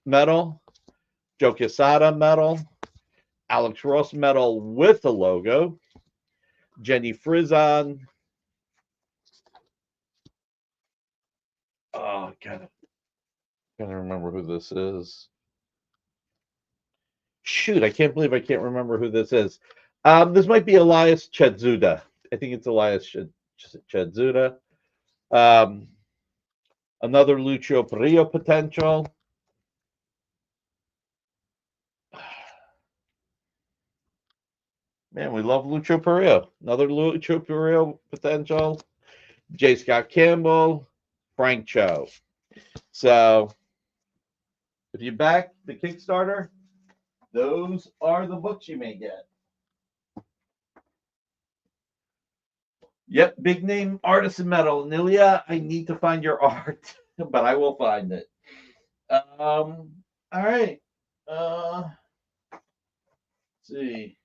metal, Joe Quesada metal, Alex Ross metal with a logo, Jenny Frizzon. Oh, God, I can't remember who this is. Shoot, I can't believe I can't remember who this is. This might be Elias Chedzuda. I think it's Elias Chedzuda. Another Lucio Perillo potential. Man, we love Lucio Perillo. Another Lucio Perillo potential. J. Scott Campbell, Frank Cho. So, if you back the Kickstarter, those are the books you may get. Yep, big name artist in metal. Nilia, I need to find your art, but I will find it. All right. Let's see.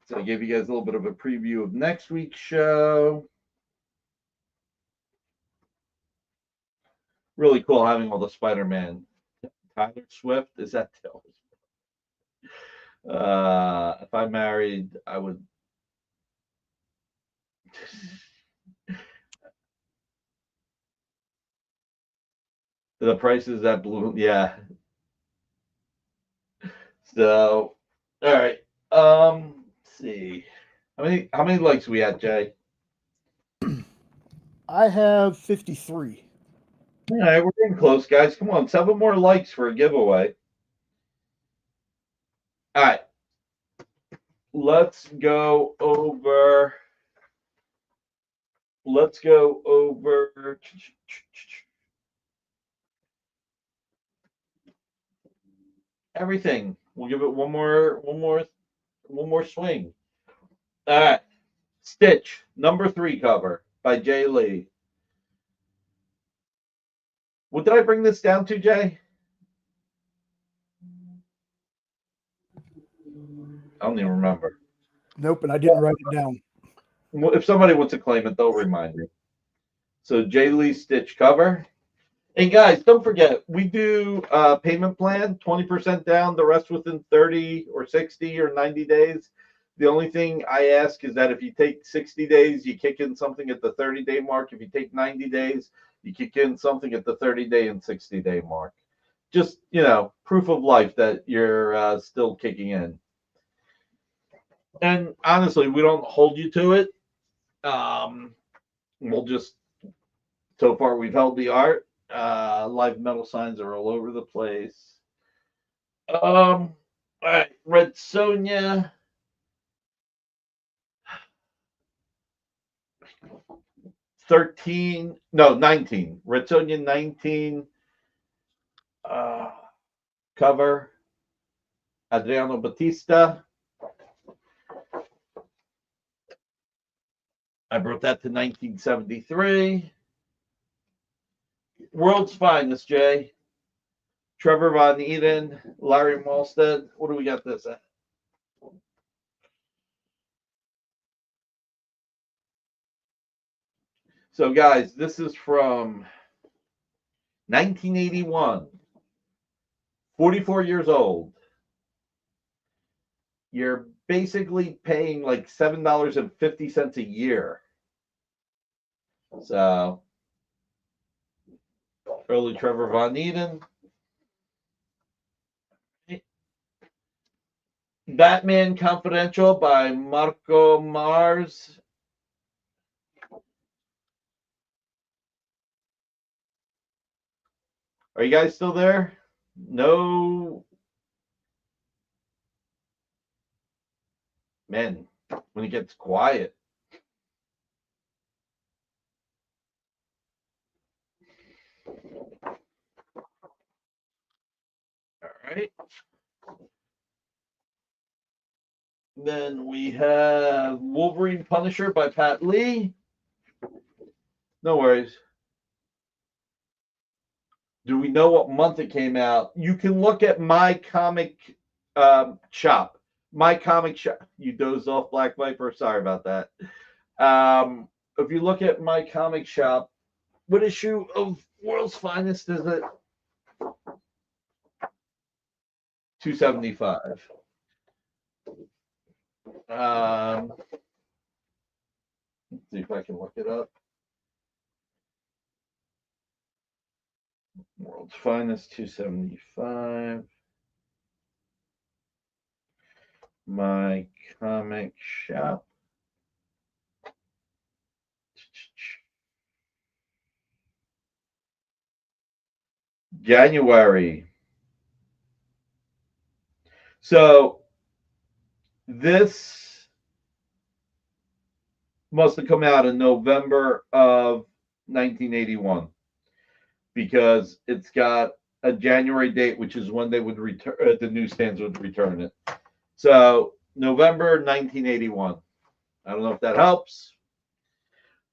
So I gave you guys a little bit of a preview of next week's show. Really cool having all the Spider-Man. Tyler Swift, is that Taylor? If I married, I would. The prices that blew, yeah. So, all right. Let's see. How many likes we had, Jay? I have 53. All right, we're getting close, guys. Come on, 7 more likes for a giveaway. All right. Let's go over. Everything. We'll give it one more swing. All right. Stitch, number 3 cover by Jay Lee. What did I bring this down to, Jay? I don't even remember. Nope, and I didn't write it down. If somebody wants to claim it, they'll remind me. So Jay Lee Stitch cover. And guys, don't forget, we do payment plan, 20% down, the rest within 30 or 60 or 90 days. The only thing I ask is that if you take 60 days, you kick in something at the 30-day mark. If you take 90 days, you kick in something at the 30-day and 60-day mark. Just, proof of life that you're still kicking in. And honestly, we don't hold you to it. We'll just, so far we've held the art. Live metal signs are all over the place. All right, Red Sonja. 19. Red Sonja 19 cover. Adriano Batista. I brought that to 1973. World's Finest, Jay. Trevor Von Eden, Larry Malstead. What do we got this at? So, guys, this is from 1981. 44 years old. You're basically paying like $7.50 a year. So, early Trevor Von Eden. Batman Confidential by Marco Mars. Are you guys still there? No. Men. when it gets quiet. All right. Then we have Wolverine Punisher by Pat Lee. No worries. Do we know what month it came out? You can look at my comic shop. My comic shop. You dozed off, Black Viper. Sorry about that. If you look at my comic shop, what issue of World's Finest is it? 275. Let's see if I can look it up. World's Finest 275. My comic shop. January. So this must have come out in November of 1981 because it's got a January date, which is when they would return, the newsstands would return it. So November 1981. I don't know if that helps,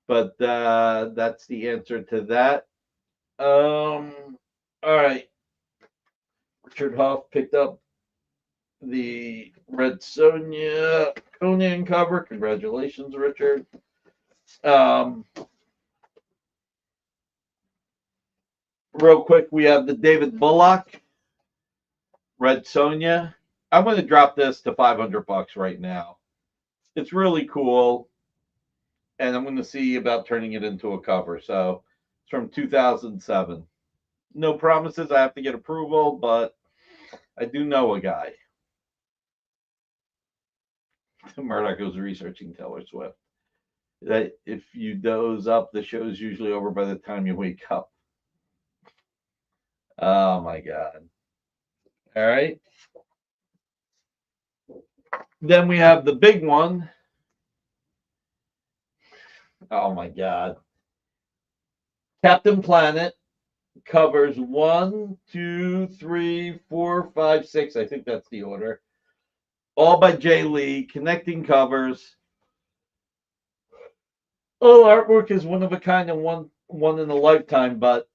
but that's the answer to that. All right. Richard Huff picked up the Red Sonja Conan cover. Congratulations, Richard. Real quick, we have the David Bullock Red Sonja. I'm going to drop this to $500 right now. It's really cool, and I'm going to see about turning it into a cover. So it's from 2007. No promises. I have to get approval, but I do know a guy. Murdoch was researching Taylor Swift. That if you doze up, the show's usually over by the time you wake up. Oh my God. All right. Then we have the big one. Oh my God. Captain Planet covers 1, 2, 3, 4, 5, 6. I think that's the order. All by Jay Lee, connecting covers. All artwork is one of a kind and one in a lifetime, but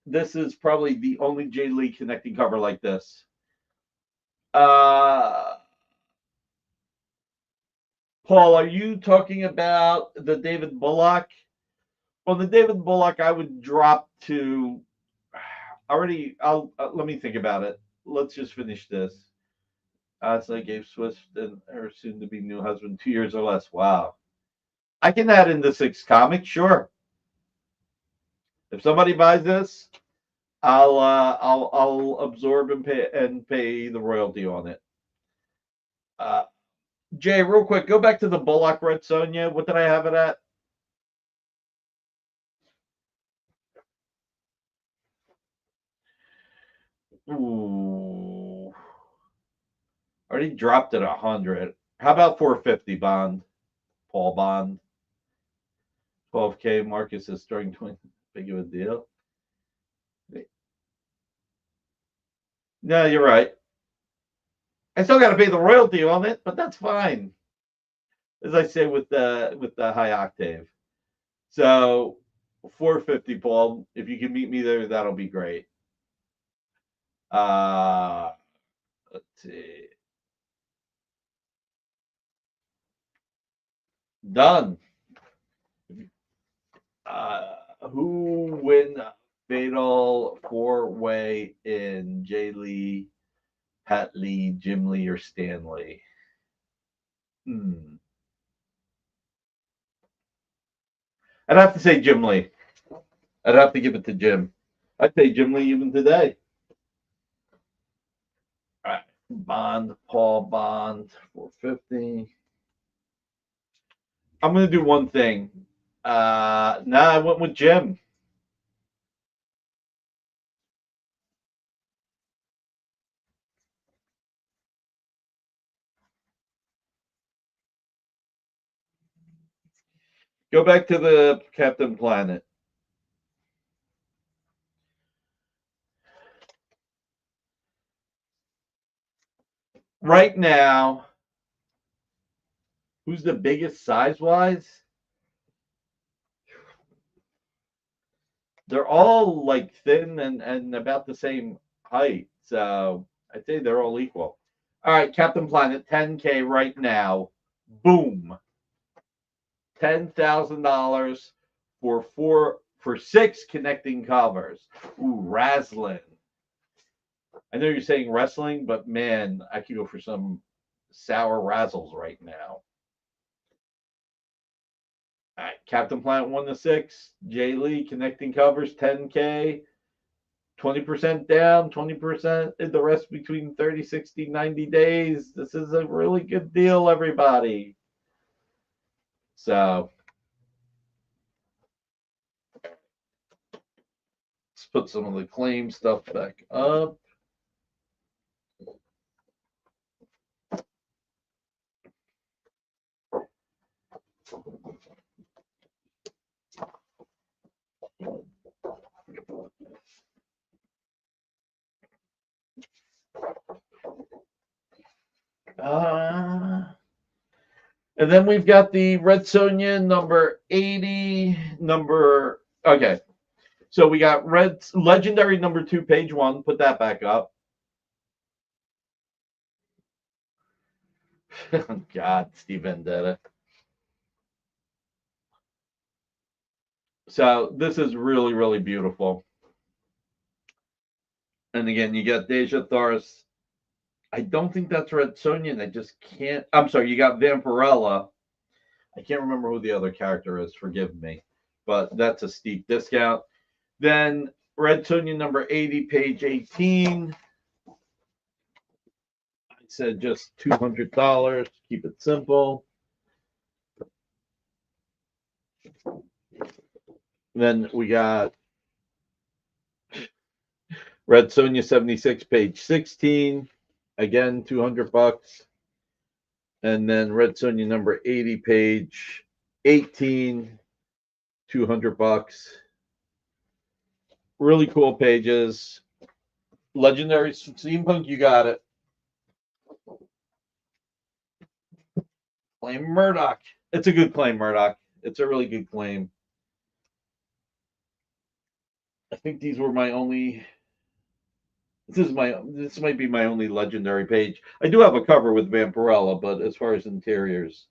this is probably the only Jay Lee connecting cover like this. Paul, are you talking about the David Bullock? Well, the David Bullock, I would drop to already. Let me think about it. Let's just finish this. So I gave Swift and her soon-to-be new husband 2 years or less. Wow, I can add in the 6 comics, sure. If somebody buys this, I'll absorb and pay the royalty on it. Jay, real quick, go back to the Bullock Red Sonja. What did I have it at? Ooh, already dropped it 100. How about 450 Bond? Paul Bond. 12K. Marcus is starting 20. Big of a deal. No, you're right. I still got to pay the royalty on it, but that's fine. As I say with the high octave. So 450, Paul. If you can meet me there, that'll be great. Let's see. Done. Who win fatal 4-way in Jay Lee, Pat Lee, Jim Lee, or Stan Lee? I'd have to say Jim Lee. I'd have to give it to Jim. I'd say Jim Lee even today. All right. Bond, Paul Bond, 450. I'm going to do one thing. I went with Jim. Go back to the Captain Planet. Right now, who's the biggest size-wise? They're all like thin and about the same height. So I'd say they're all equal. All right, Captain Planet, 10K right now. Boom. $10,000 for 6 connecting covers. Ooh, Raslin. I know you're saying wrestling, but man, I could go for some sour razzles right now. All right, Captain Planet 1 to 6. Jay Lee connecting covers, 10K. 20% down, 20%, the rest between 30, 60, 90 days. This is a really good deal, everybody. So let's put some of the claim stuff back up. And then we've got the Red Sonja number 80, okay. So we got Red Legendary number 2, page 1. Put that back up. God, Steve Vendetta. So this is really, really beautiful. And again, you got Deja Thars. I don't think that's Red Sonja, and I just can't. I'm sorry, you got Vampirella. I can't remember who the other character is. Forgive me. But that's a steep discount. Then Red Sonja number 80, page 18. I said just $200. Keep it simple. Then we got Red Sonja 76, page 16. Again, $200. And then Red Sonja number 80, page 18. $200. Really cool pages. Legendary Steampunk, you got it. Claim Murdoch. It's a good claim, Murdoch. It's a really good claim. I think these were my only. This might be my only legendary page. I do have a cover with Vampirella, but as far as interiors,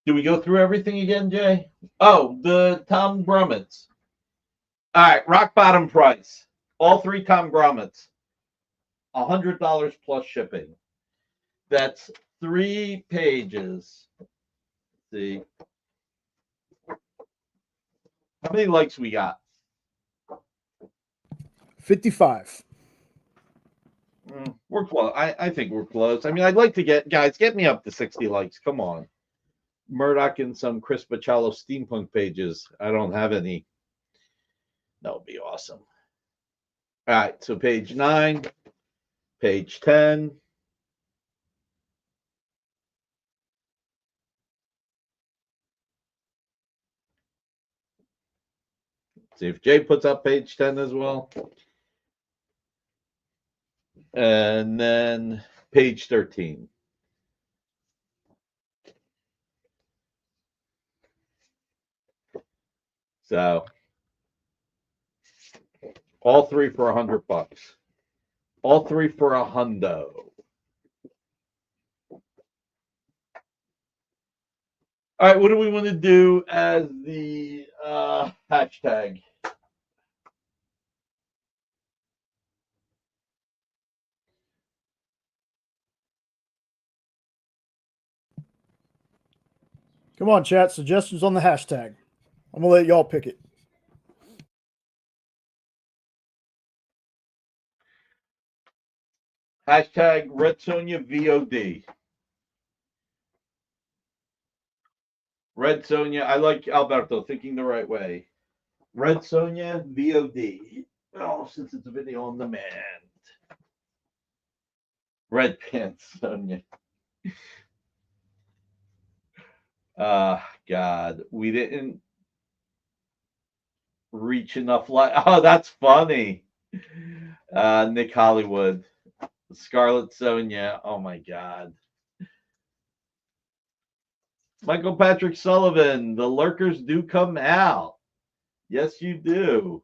do we go through everything again, Jay? Oh, the Tom Grummets. All right, rock bottom price. All 3 Tom Grummets. $100 plus shipping. That's 3 pages. Let's see. How many likes we got? 55. We're close. I think we're close. I mean, I'd like to get me up to 60 likes. Come on. Murdoch and some Chris Baccello steampunk pages. I don't have any. That would be awesome. All right, so page 9, page 10. See if Jay puts up page 10 as well. And then page 13. So all 3 for $100. All 3 for $100. All right, what do we want to do as the hashtag? Come on, chat. Suggestions on the hashtag. I'm going to let y'all pick it. Hashtag Red Sonja VOD. Red Sonja. I like Alberto thinking the right way. Red Sonja VOD. Oh, since it's a video on demand. Red Pants Sonja. God, we didn't reach enough light. Oh, that's funny. Nick Hollywood. Scarlet Sonja. Oh my God. Michael Patrick Sullivan. The lurkers do come out. Yes, you do.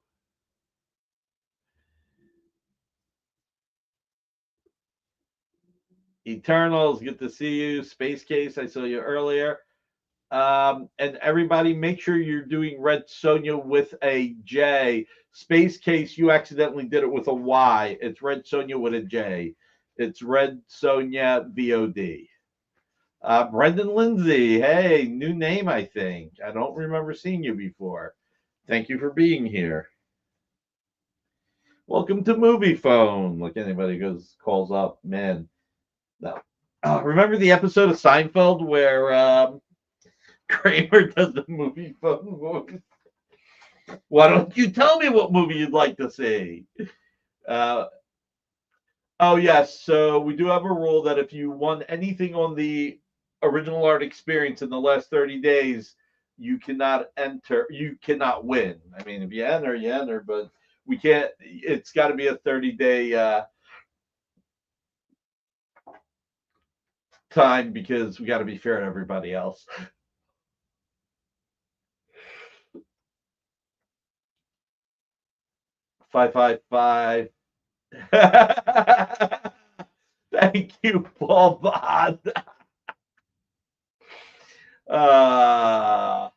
Eternals, good to see you. Space Case, I saw you earlier. And everybody, make sure you're doing Red Sonja with a J. Space Case, you accidentally did it with a Y. It's Red Sonja with a J. It's Red Sonja VOD. Brendan Lindsay, hey, new name, I think. I don't remember seeing you before. Thank you for being here. Welcome to Movie Phone. Like anybody calls up, man. No. Remember the episode of Seinfeld where Kramer does the movie phone voice? Why don't you tell me what movie you'd like to see? Oh, yes. So we do have a rule that if you won anything on the original art experience in the last 30 days, you cannot enter. You cannot win. I mean, if you enter, but we can't. It's got to be a 30-day time because we got to be fair to everybody else. $555. Thank you, Paul Bond. That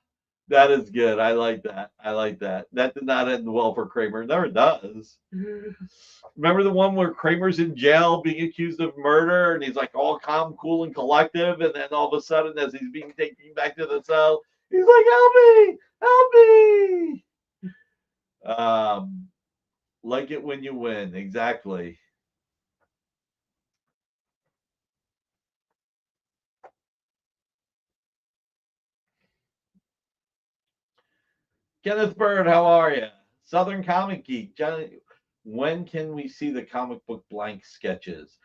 is good. I like that. That did not end well for Kramer. It never does. Remember the one where Kramer's in jail being accused of murder and he's like all calm, cool, and collective, and then all of a sudden, as he's being taken back to the cell, he's like, help me. Like it when you win. Exactly. Kenneth Bird, how are you? Southern Comic Geek. Johnny, when can we see the comic book blank sketches?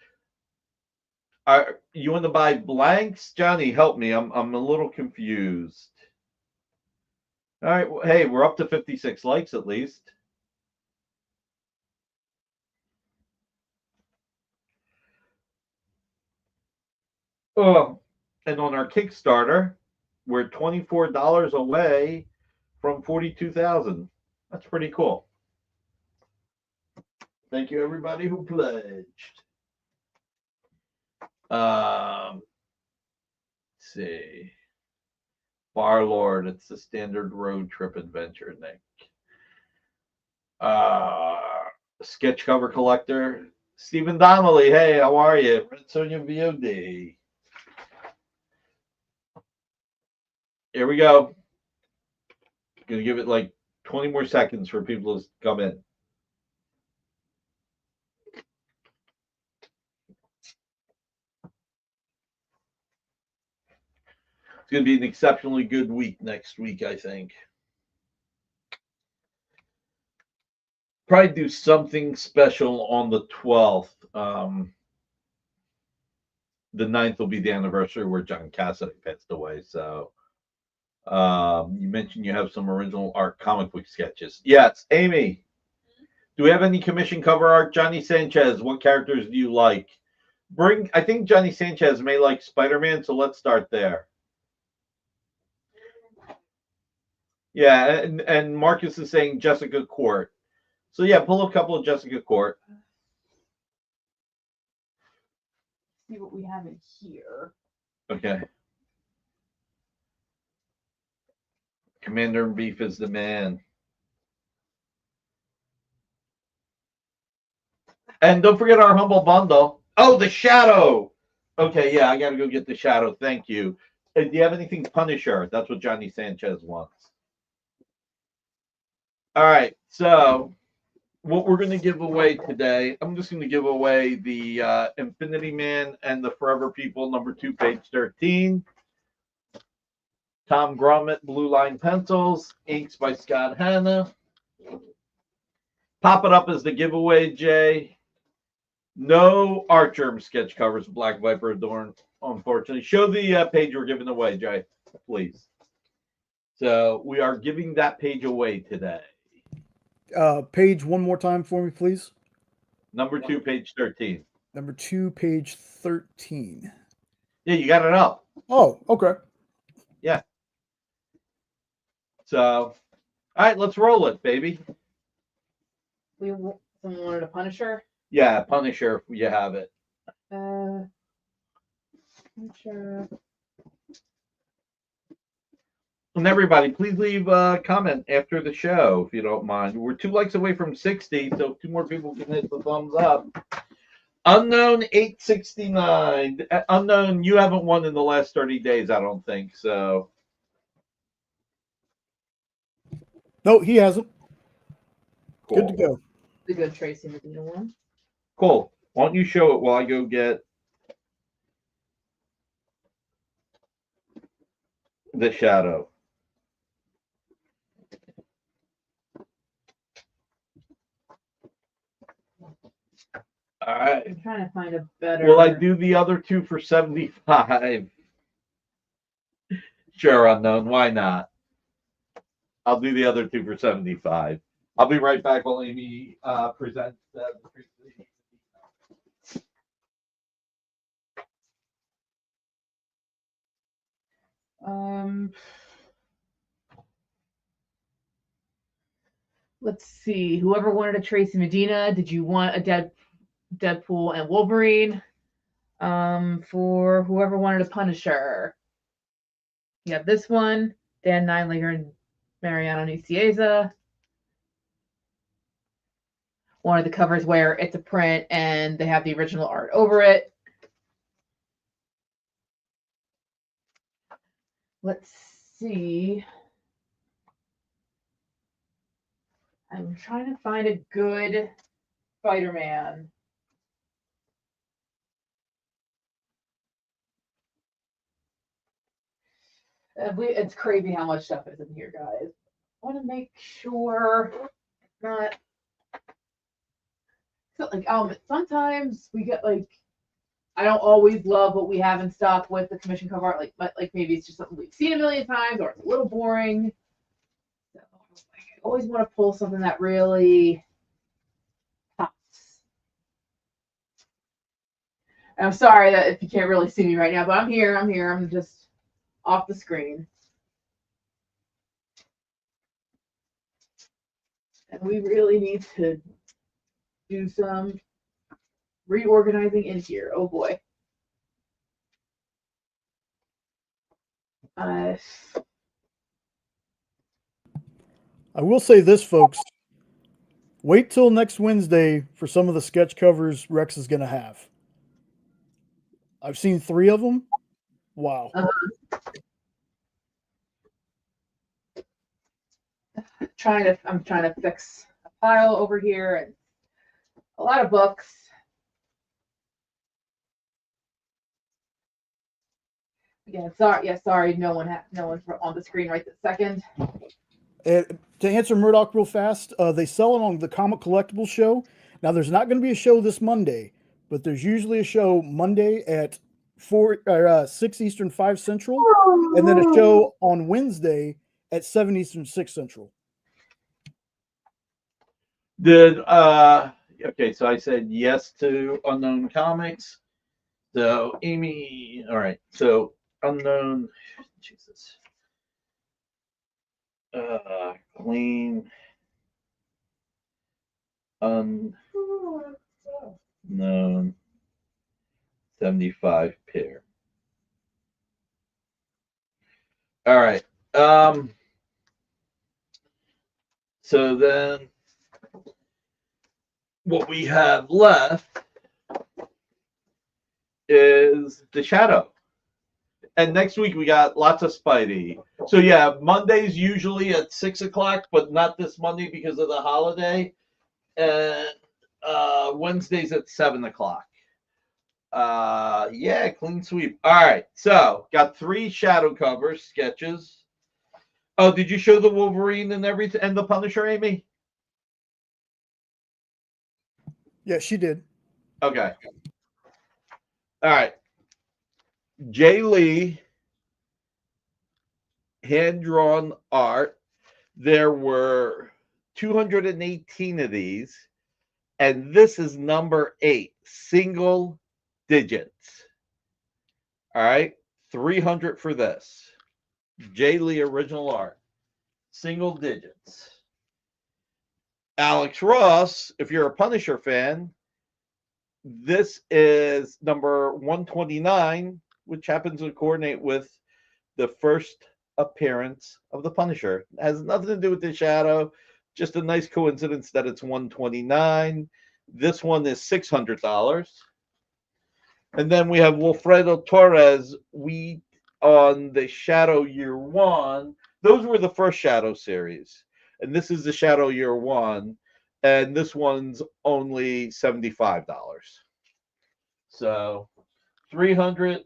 Are you want to buy blanks? Johnny, help me. I'm a little confused. All right. Hey, we're up to 56 likes at least. Oh, and on our Kickstarter, we're $24 away from 42,000. That's pretty cool. Thank you, everybody who pledged. Let's see. Barlord, it's the standard road trip adventure, Nick. Sketch cover collector, Stephen Donnelly. Hey, how are you? Red Sonja VOD. Here we go. Gonna give it like 20 more seconds for people to come in. It's gonna be an exceptionally good week next week, I think. Probably do something special on the 12th. The 9th will be the anniversary where John Cassidy passed away. So you mentioned you have some original art comic book sketches. Yes, Amy. Do we have any commission cover art? Johnny Sanchez, what characters do you like? I think Johnny Sanchez may like Spider-Man, so let's start there. Yeah, and Marcus is saying Jessica Court. So yeah, pull a couple of Jessica Court. See what we have in here. Okay. Commander in Beef is the man. And don't forget our humble bundle. Oh, the Shadow. Okay, yeah, I got to go get the Shadow. Thank you. Do you have anything Punisher? That's what Johnny Sanchez wants. All right, so what we're going to give away today, I'm just going to give away the Infinity Man and the Forever People #2, page 13. Tom Grummet Blue Line pencils, inks by Scott Hanna. Pop it up as the giveaway, Jay. No Art Germ sketch covers, Black Viper Adorn, unfortunately. Show the page we're giving away, Jay, please. So we are giving that page away today. Page one more time for me, please. #2, page 13. #2, page 13. Yeah, you got it up. Oh, okay. Yeah. So, all right, let's roll it, baby. Someone wanted a Punisher. Yeah, Punisher, if you have it. Punisher. And everybody, please leave a comment after the show, if you don't mind. We're 2 likes away from 60, so 2 more people can hit the thumbs up. Unknown 869. Unknown, you haven't won in the last 30 days, I don't think, so. No, he hasn't. Cool. Good to go. The good Tracy Medina one. Cool. Why don't you show it while I go get the shadow? All right. I'm trying to find a better. Will I do the other 2 for 75? Sure, Unknown. Why not? I'll do the other 2 for 75. I'll be right back while Amy presents the Let's see. Whoever wanted a Tracy Medina, did you want a Deadpool and Wolverine? For whoever wanted a Punisher, you have this one, Dan Neidlinger and Mariano Nicieza. One of the covers where it's a print and they have the original art over it. Let's see. I'm trying to find a good Spider-Man. It's crazy how much stuff is in here, guys. I want to make sure not. So, like, sometimes we get like, I don't always love what we have in stock with the commission cover art, but maybe it's just something we've seen a million times or it's a little boring. So I always want to pull something that really pops. And I'm sorry that if you can't really see me right now, but I'm here. I'm just off the screen. And we really need to do some reorganizing in here. Oh boy. I will say this, folks. Wait till next Wednesday for some of the sketch covers Rex is going to have. I've seen 3 of them. Wow. I'm trying to fix a pile over here and a lot of books. Yeah, sorry, no one's on the screen right this second. To answer Murdoch real fast, they sell it on the Comic Collectibles show. Now, there's not going to be a show this Monday, but there's usually a show Monday at 6 Eastern, 5 Central, and then a show on Wednesday at 7 Eastern, 6 Central. Okay, so I said yes to Unknown Comics. So Amy, all right. So Unknown, Jesus. Clean. Unknown 75 pair. All right. So then what we have left is the Shadow. And next week we got lots of Spidey. So yeah, Monday's usually at 6 o'clock, but not this Monday because of the holiday. And Wednesdays at 7 o'clock. Yeah, clean sweep. All right, so got 3 shadow covers sketches. Oh, did you show the Wolverine and everything and the Punisher, Amy? Yeah, she did. Okay. All right. Jay Lee, hand drawn art. There were 218 of these, and this is number 8, single digits. All right, 300 for this. Jay Lee original art, single digits. Alex Ross, if you're a Punisher fan, this is number 129, which happens to coordinate with the first appearance of the Punisher. It has nothing to do with the shadow, just a nice coincidence that it's 129. This one is $600. And then we have Wilfredo Torres. We on the Shadow Year One. Those were the first Shadow series, and this is the Shadow Year One, and this one's only $75. So 300,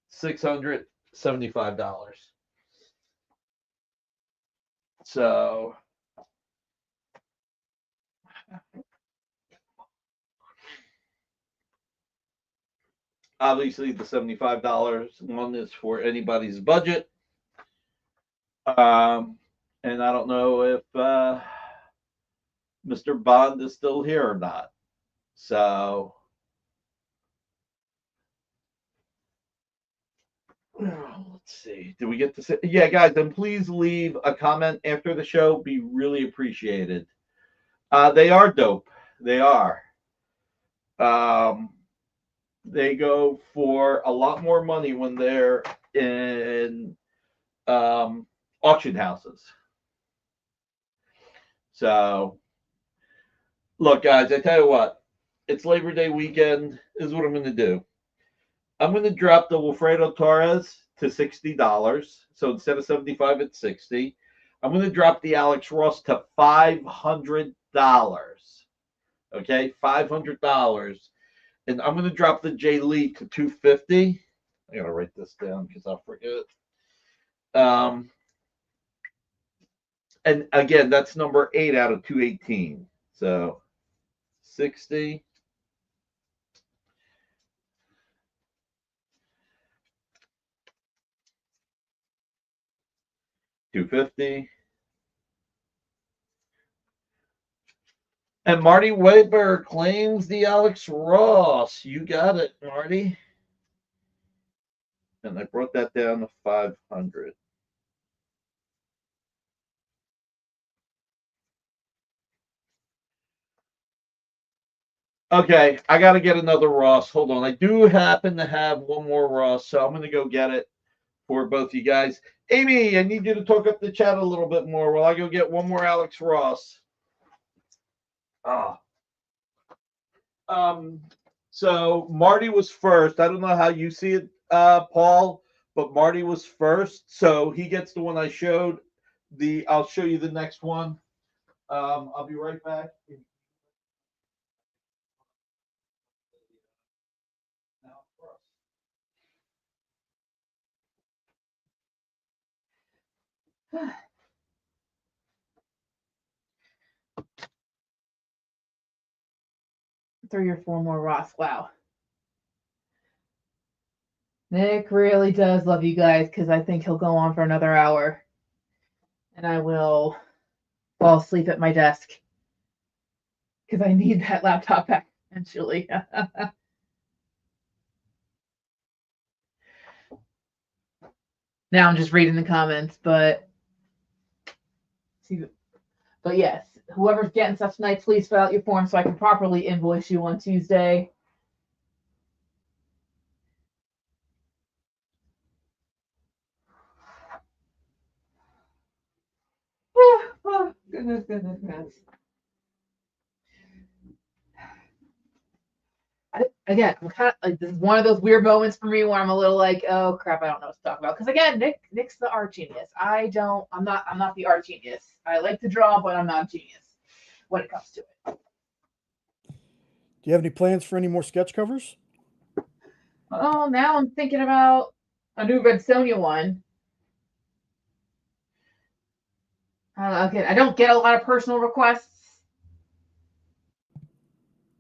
600, $75. So obviously the $75 one is for anybody's budget. And I don't know if Mr. Bond is still here or not. So let's see. Did we get to say? Yeah, guys, then please leave a comment after the show. Be really appreciated. They are dope. They are. They go for a lot more money when they're in auction houses. So, look, guys, I tell you what, it's Labor Day weekend. This is what I'm going to do. I'm going to drop the Wilfredo Torres to $60. So instead of 75, it's 60. I'm going to drop the Alex Ross to $500. Okay, $500. And I'm going to drop the Jay Lee to $250. I got to write this down because I'll forget. And again, that's number 8 out of 218. So 60. $250. And Marty Weber claims the Alex Ross. You got it, Marty. And I brought that down to 500. Okay, I got to get another Ross. Hold on. I do happen to have one more Ross, so I'm going to go get it for both you guys. Amy, I need you to talk up the chat a little bit more while I go get one more Alex Ross. So Marty was first. I don't know how you see it, Paul, but Marty was first, so he gets the one I showed. I'll show you the next one. I'll be right back. Three or four more Ross. Wow. Nick really does love you guys because I think he'll go on for another hour. And I will fall asleep at my desk because I need that laptop back eventually. Now I'm just reading the comments, but yes, whoever's getting stuff tonight, please fill out your form so I can properly invoice you on Tuesday. Oh, goodness. Again, I'm kind of like, this is one of those weird moments for me where I'm a little like, oh crap, I don't know what to talk about. Because again, Nick's the art genius. I'm not the art genius. I like to draw, but I'm not a genius. when it comes to it. Do you have any plans for any more sketch covers? Oh, now I'm thinking about a new Red Sonja one. Okay, I don't get a lot of personal requests.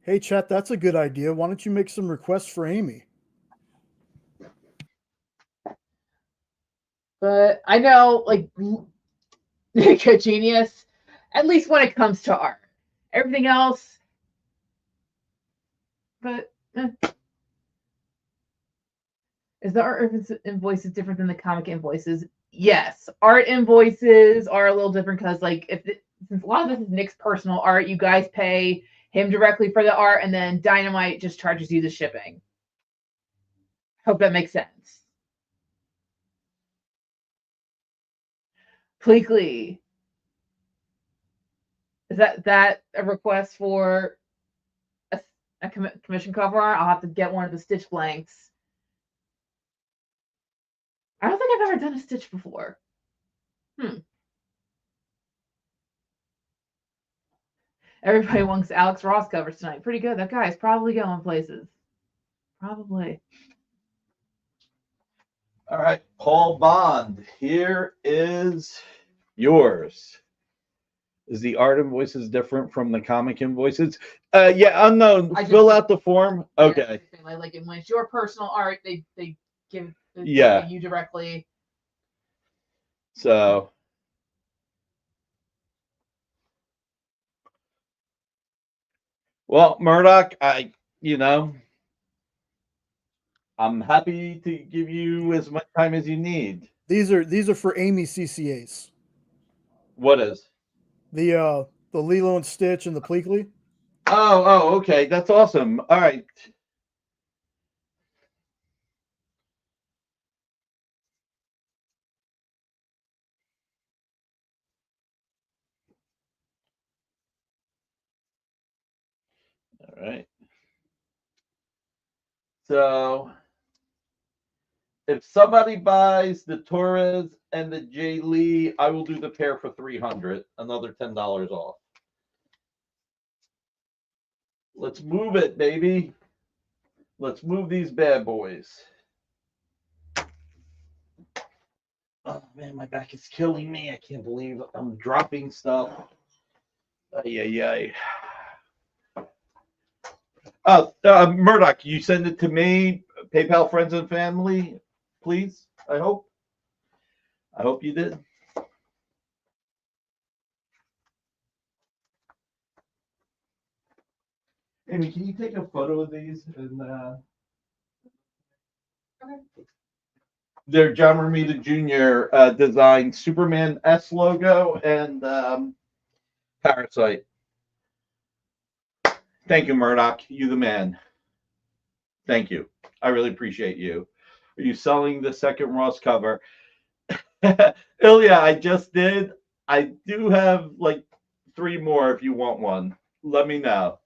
Hey, chat, that's a good idea. Why don't you make some requests for Amy? But I know, like, a genius, at least when it comes to art. Everything else, but is the art invoices different than the comic invoices? Yes, art invoices are a little different because, like, since a lot of this is Nick's personal art, you guys pay him directly for the art, and then Dynamite just charges you the shipping. Hope that makes sense. Pleakley. Is that a request for a commission cover art? I'll have to get one of the stitch blanks. I don't think I've ever done a stitch before. Everybody wants Alex Ross covers tonight. Pretty good. That guy's probably going places. Probably. All right, Paul Bond, here is yours. Is the art invoices different from the comic invoices? Yeah, unknown. Fill out the form. Okay. Yeah, like when it's your personal art, they give Yeah. you directly. So. Well, Murdoch, I'm happy to give you as much time as you need. These are for Amy CCAs. What is? The Lilo and Stitch and the Pleakley. Oh, okay. That's awesome. All right. All right. So if somebody buys the Torres and the J. Lee, I will do the pair for $300, another $10 off. Let's move it, baby. Let's move these bad boys. Oh man, my back is killing me. I can't believe I'm dropping stuff. Ay. Murdoch, you send it to me, PayPal friends and family, please. I hope you did. Amy, can you take a photo of these? And Okay. They're John Romita Jr. Designed Superman S logo and Parasite. Thank you, Murdoch. You the man. Thank you. I really appreciate you. Are you selling the second Ross cover? Ilya, I just did. I do have like 3 more if you want one. Let me know.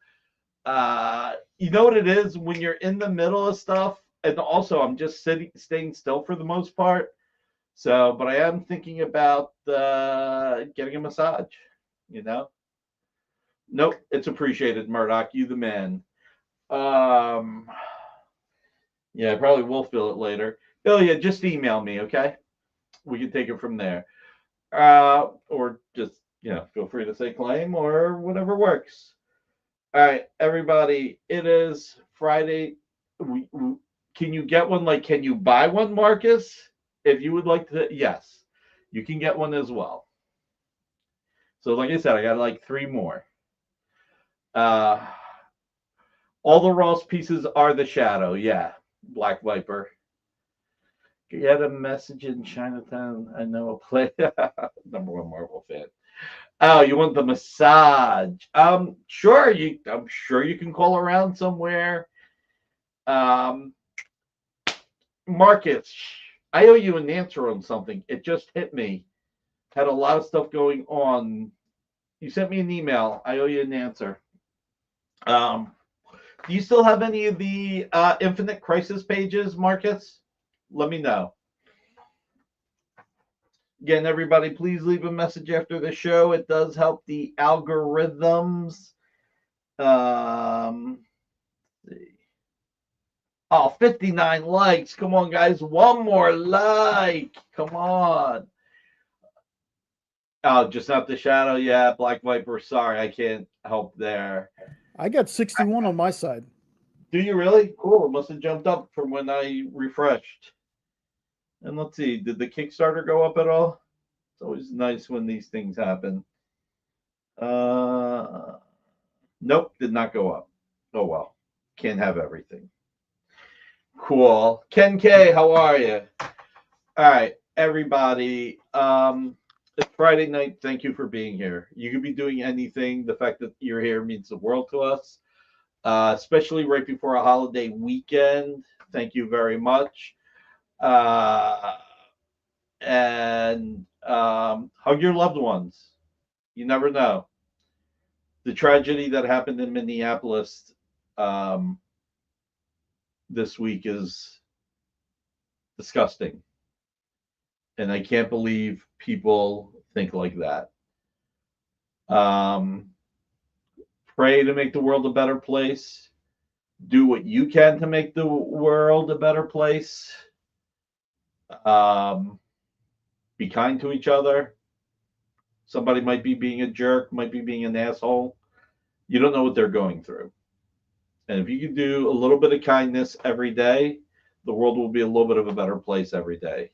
You know what it is when you're in the middle of stuff, and also I'm just staying still for the most part. So, but I am thinking about getting a massage. Nope, it's appreciated, Murdoch. You the man. Yeah, I probably will fill it later. Ilya, just email me, okay? We can take it from there. Or just, feel free to say claim or whatever works. All right, everybody, it is Friday. Can you get one? Like, can you buy one, Marcus? If you would like to, yes, you can get one as well. So, like I said, I got like 3 more. All the Ross pieces are the shadow. Yeah, Black Viper. Get a message in Chinatown. I know a play. Number 1 Marvel fan. Oh, you want the massage? Sure. I'm sure you can call around somewhere. Marcus, I owe you an answer on something. It just hit me. Had a lot of stuff going on. You sent me an email. I owe you an answer. Do you still have any of the Infinite Crisis pages, Marcus? Let me know. Again, everybody, please leave a message after the show. It does help the algorithms. Let's see. Oh, 59 likes. Come on, guys. One more like. Come on. Oh, just not the shadow. Yeah, Black Viper. Sorry, I can't help there. I got 61 on my side. Do you really? Cool. It must have jumped up from when I refreshed. And let's see, did the Kickstarter go up at all? It's always nice when these things happen. Nope, did not go up. Oh well, can't have everything. Cool. Ken K, how are you? All right, everybody. It's Friday night. Thank you for being here. You could be doing anything. The fact that you're here means the world to us, especially right before a holiday weekend. Thank you very much. And hug your loved ones. You never know. The tragedy that happened in Minneapolis this week is disgusting. And I can't believe people think like that. Pray to make the world a better place. Do what you can to make the world a better place. Be kind to each other. Somebody might be being a jerk, might be being an asshole. You don't know what they're going through. And if you can do a little bit of kindness every day, the world will be a little bit of a better place every day.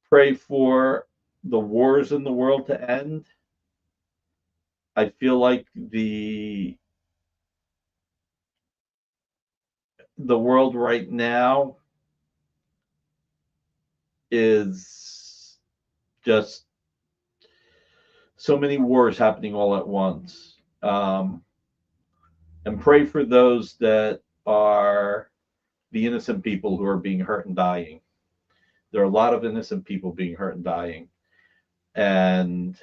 Pray for the wars in the world to end. I feel like the world right now is just so many wars happening all at once. And pray for those that are the innocent people who are being hurt and dying. There are a lot of innocent people being hurt and dying. And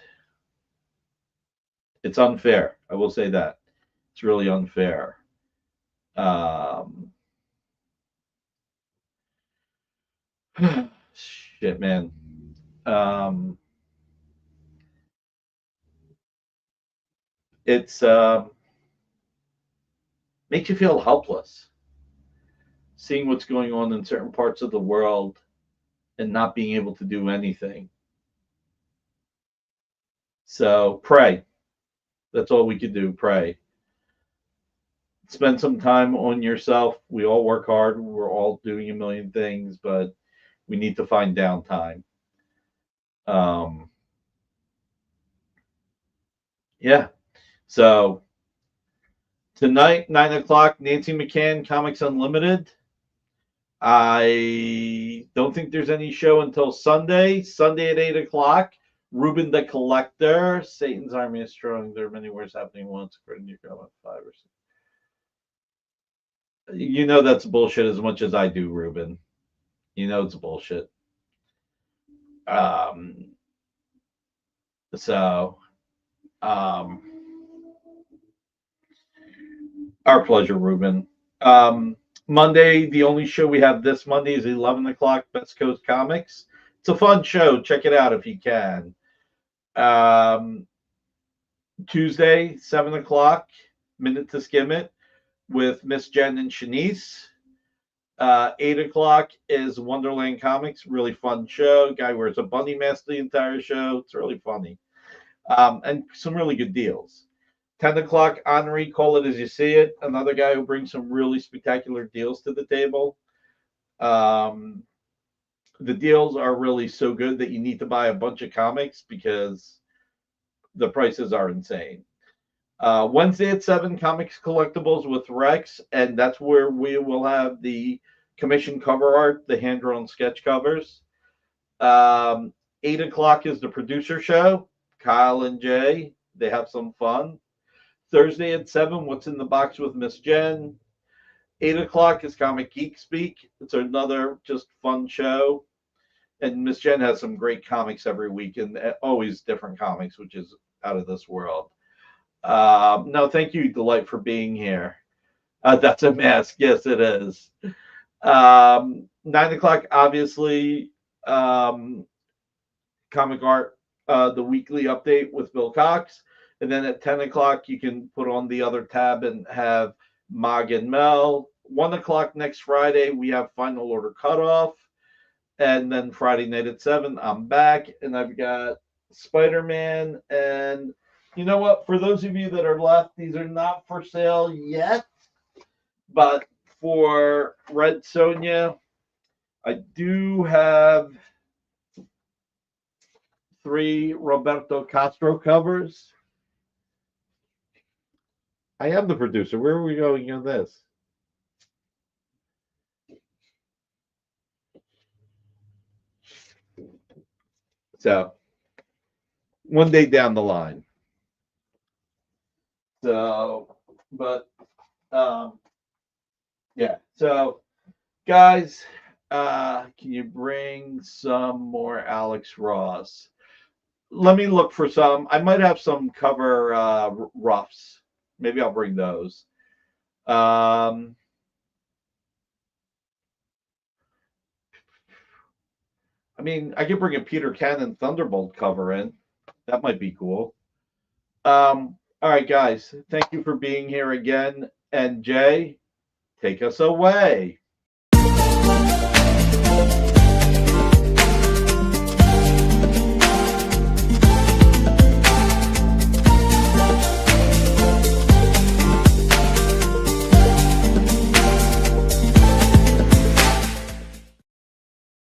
it's unfair. I will say that. It's really unfair. Shit, man. It's makes you feel helpless seeing what's going on in certain parts of the world and not being able to do anything. So pray. That's all we could do. Pray. Spend some time on yourself. We all work hard. We're all doing a million things, but we need to find downtime. Yeah. So tonight, 9 o'clock, Nancy McCann, Comics Unlimited. I don't think there's any show until Sunday. Sunday at 8 o'clock. Ruben the Collector. Satan's Army is strong. There are many wars happening once, according to your comment, 5 or 6. You know that's bullshit as much as I do, Ruben. You know it's bullshit. Our pleasure, Ruben. Monday, the only show we have this Monday is 11 o'clock, Best Coast Comics. It's a fun show. Check it out if you can. Tuesday, 7 o'clock, Minute to Skim It with Miss Jen and Shanice. 8 o'clock is Wonderland Comics. Really fun show. Guy wears a bunny mask the entire show. It's really funny. And some really good deals. 10 o'clock, Henri, Call It As You See It. Another guy who brings some really spectacular deals to the table. The deals are really so good that you need to buy a bunch of comics because the prices are insane. Wednesday at 7, Comics Collectibles with Rex, and that's where we will have the commission cover art, the hand-drawn sketch covers. 8 o'clock is the producer show, Kyle and Jay. They have some fun. Thursday at 7, What's in the Box with Miss Jen. 8 o'clock is Comic Geek Speak. It's another just fun show. And Miss Jen has some great comics every week, and always different comics, which is out of this world. No, thank you, Delight, for being here. That's a mask. Yes, it is. 9 o'clock, obviously, Comic Art, the weekly update with Bill Cox. And then at 10 o'clock, you can put on the other tab and have Mog and Mel. 1 o'clock next Friday, we have Final Order Cutoff. And then Friday night at 7, I'm back. And I've got Spider-Man. And you know what? For those of you that are left, these are not for sale yet. But for Red Sonja, I do have 3 Roberto Castro covers. I am the producer. Where are we going on this? So, one day down the line. So, but, yeah. So, guys, can you bring some more Alex Ross? Let me look for some. I might have some cover roughs. Maybe I'll bring those. I mean, I could bring a Peter Cannon Thunderbolt cover in. That might be cool. All right, guys. Thank you for being here again. And Jay, take us away.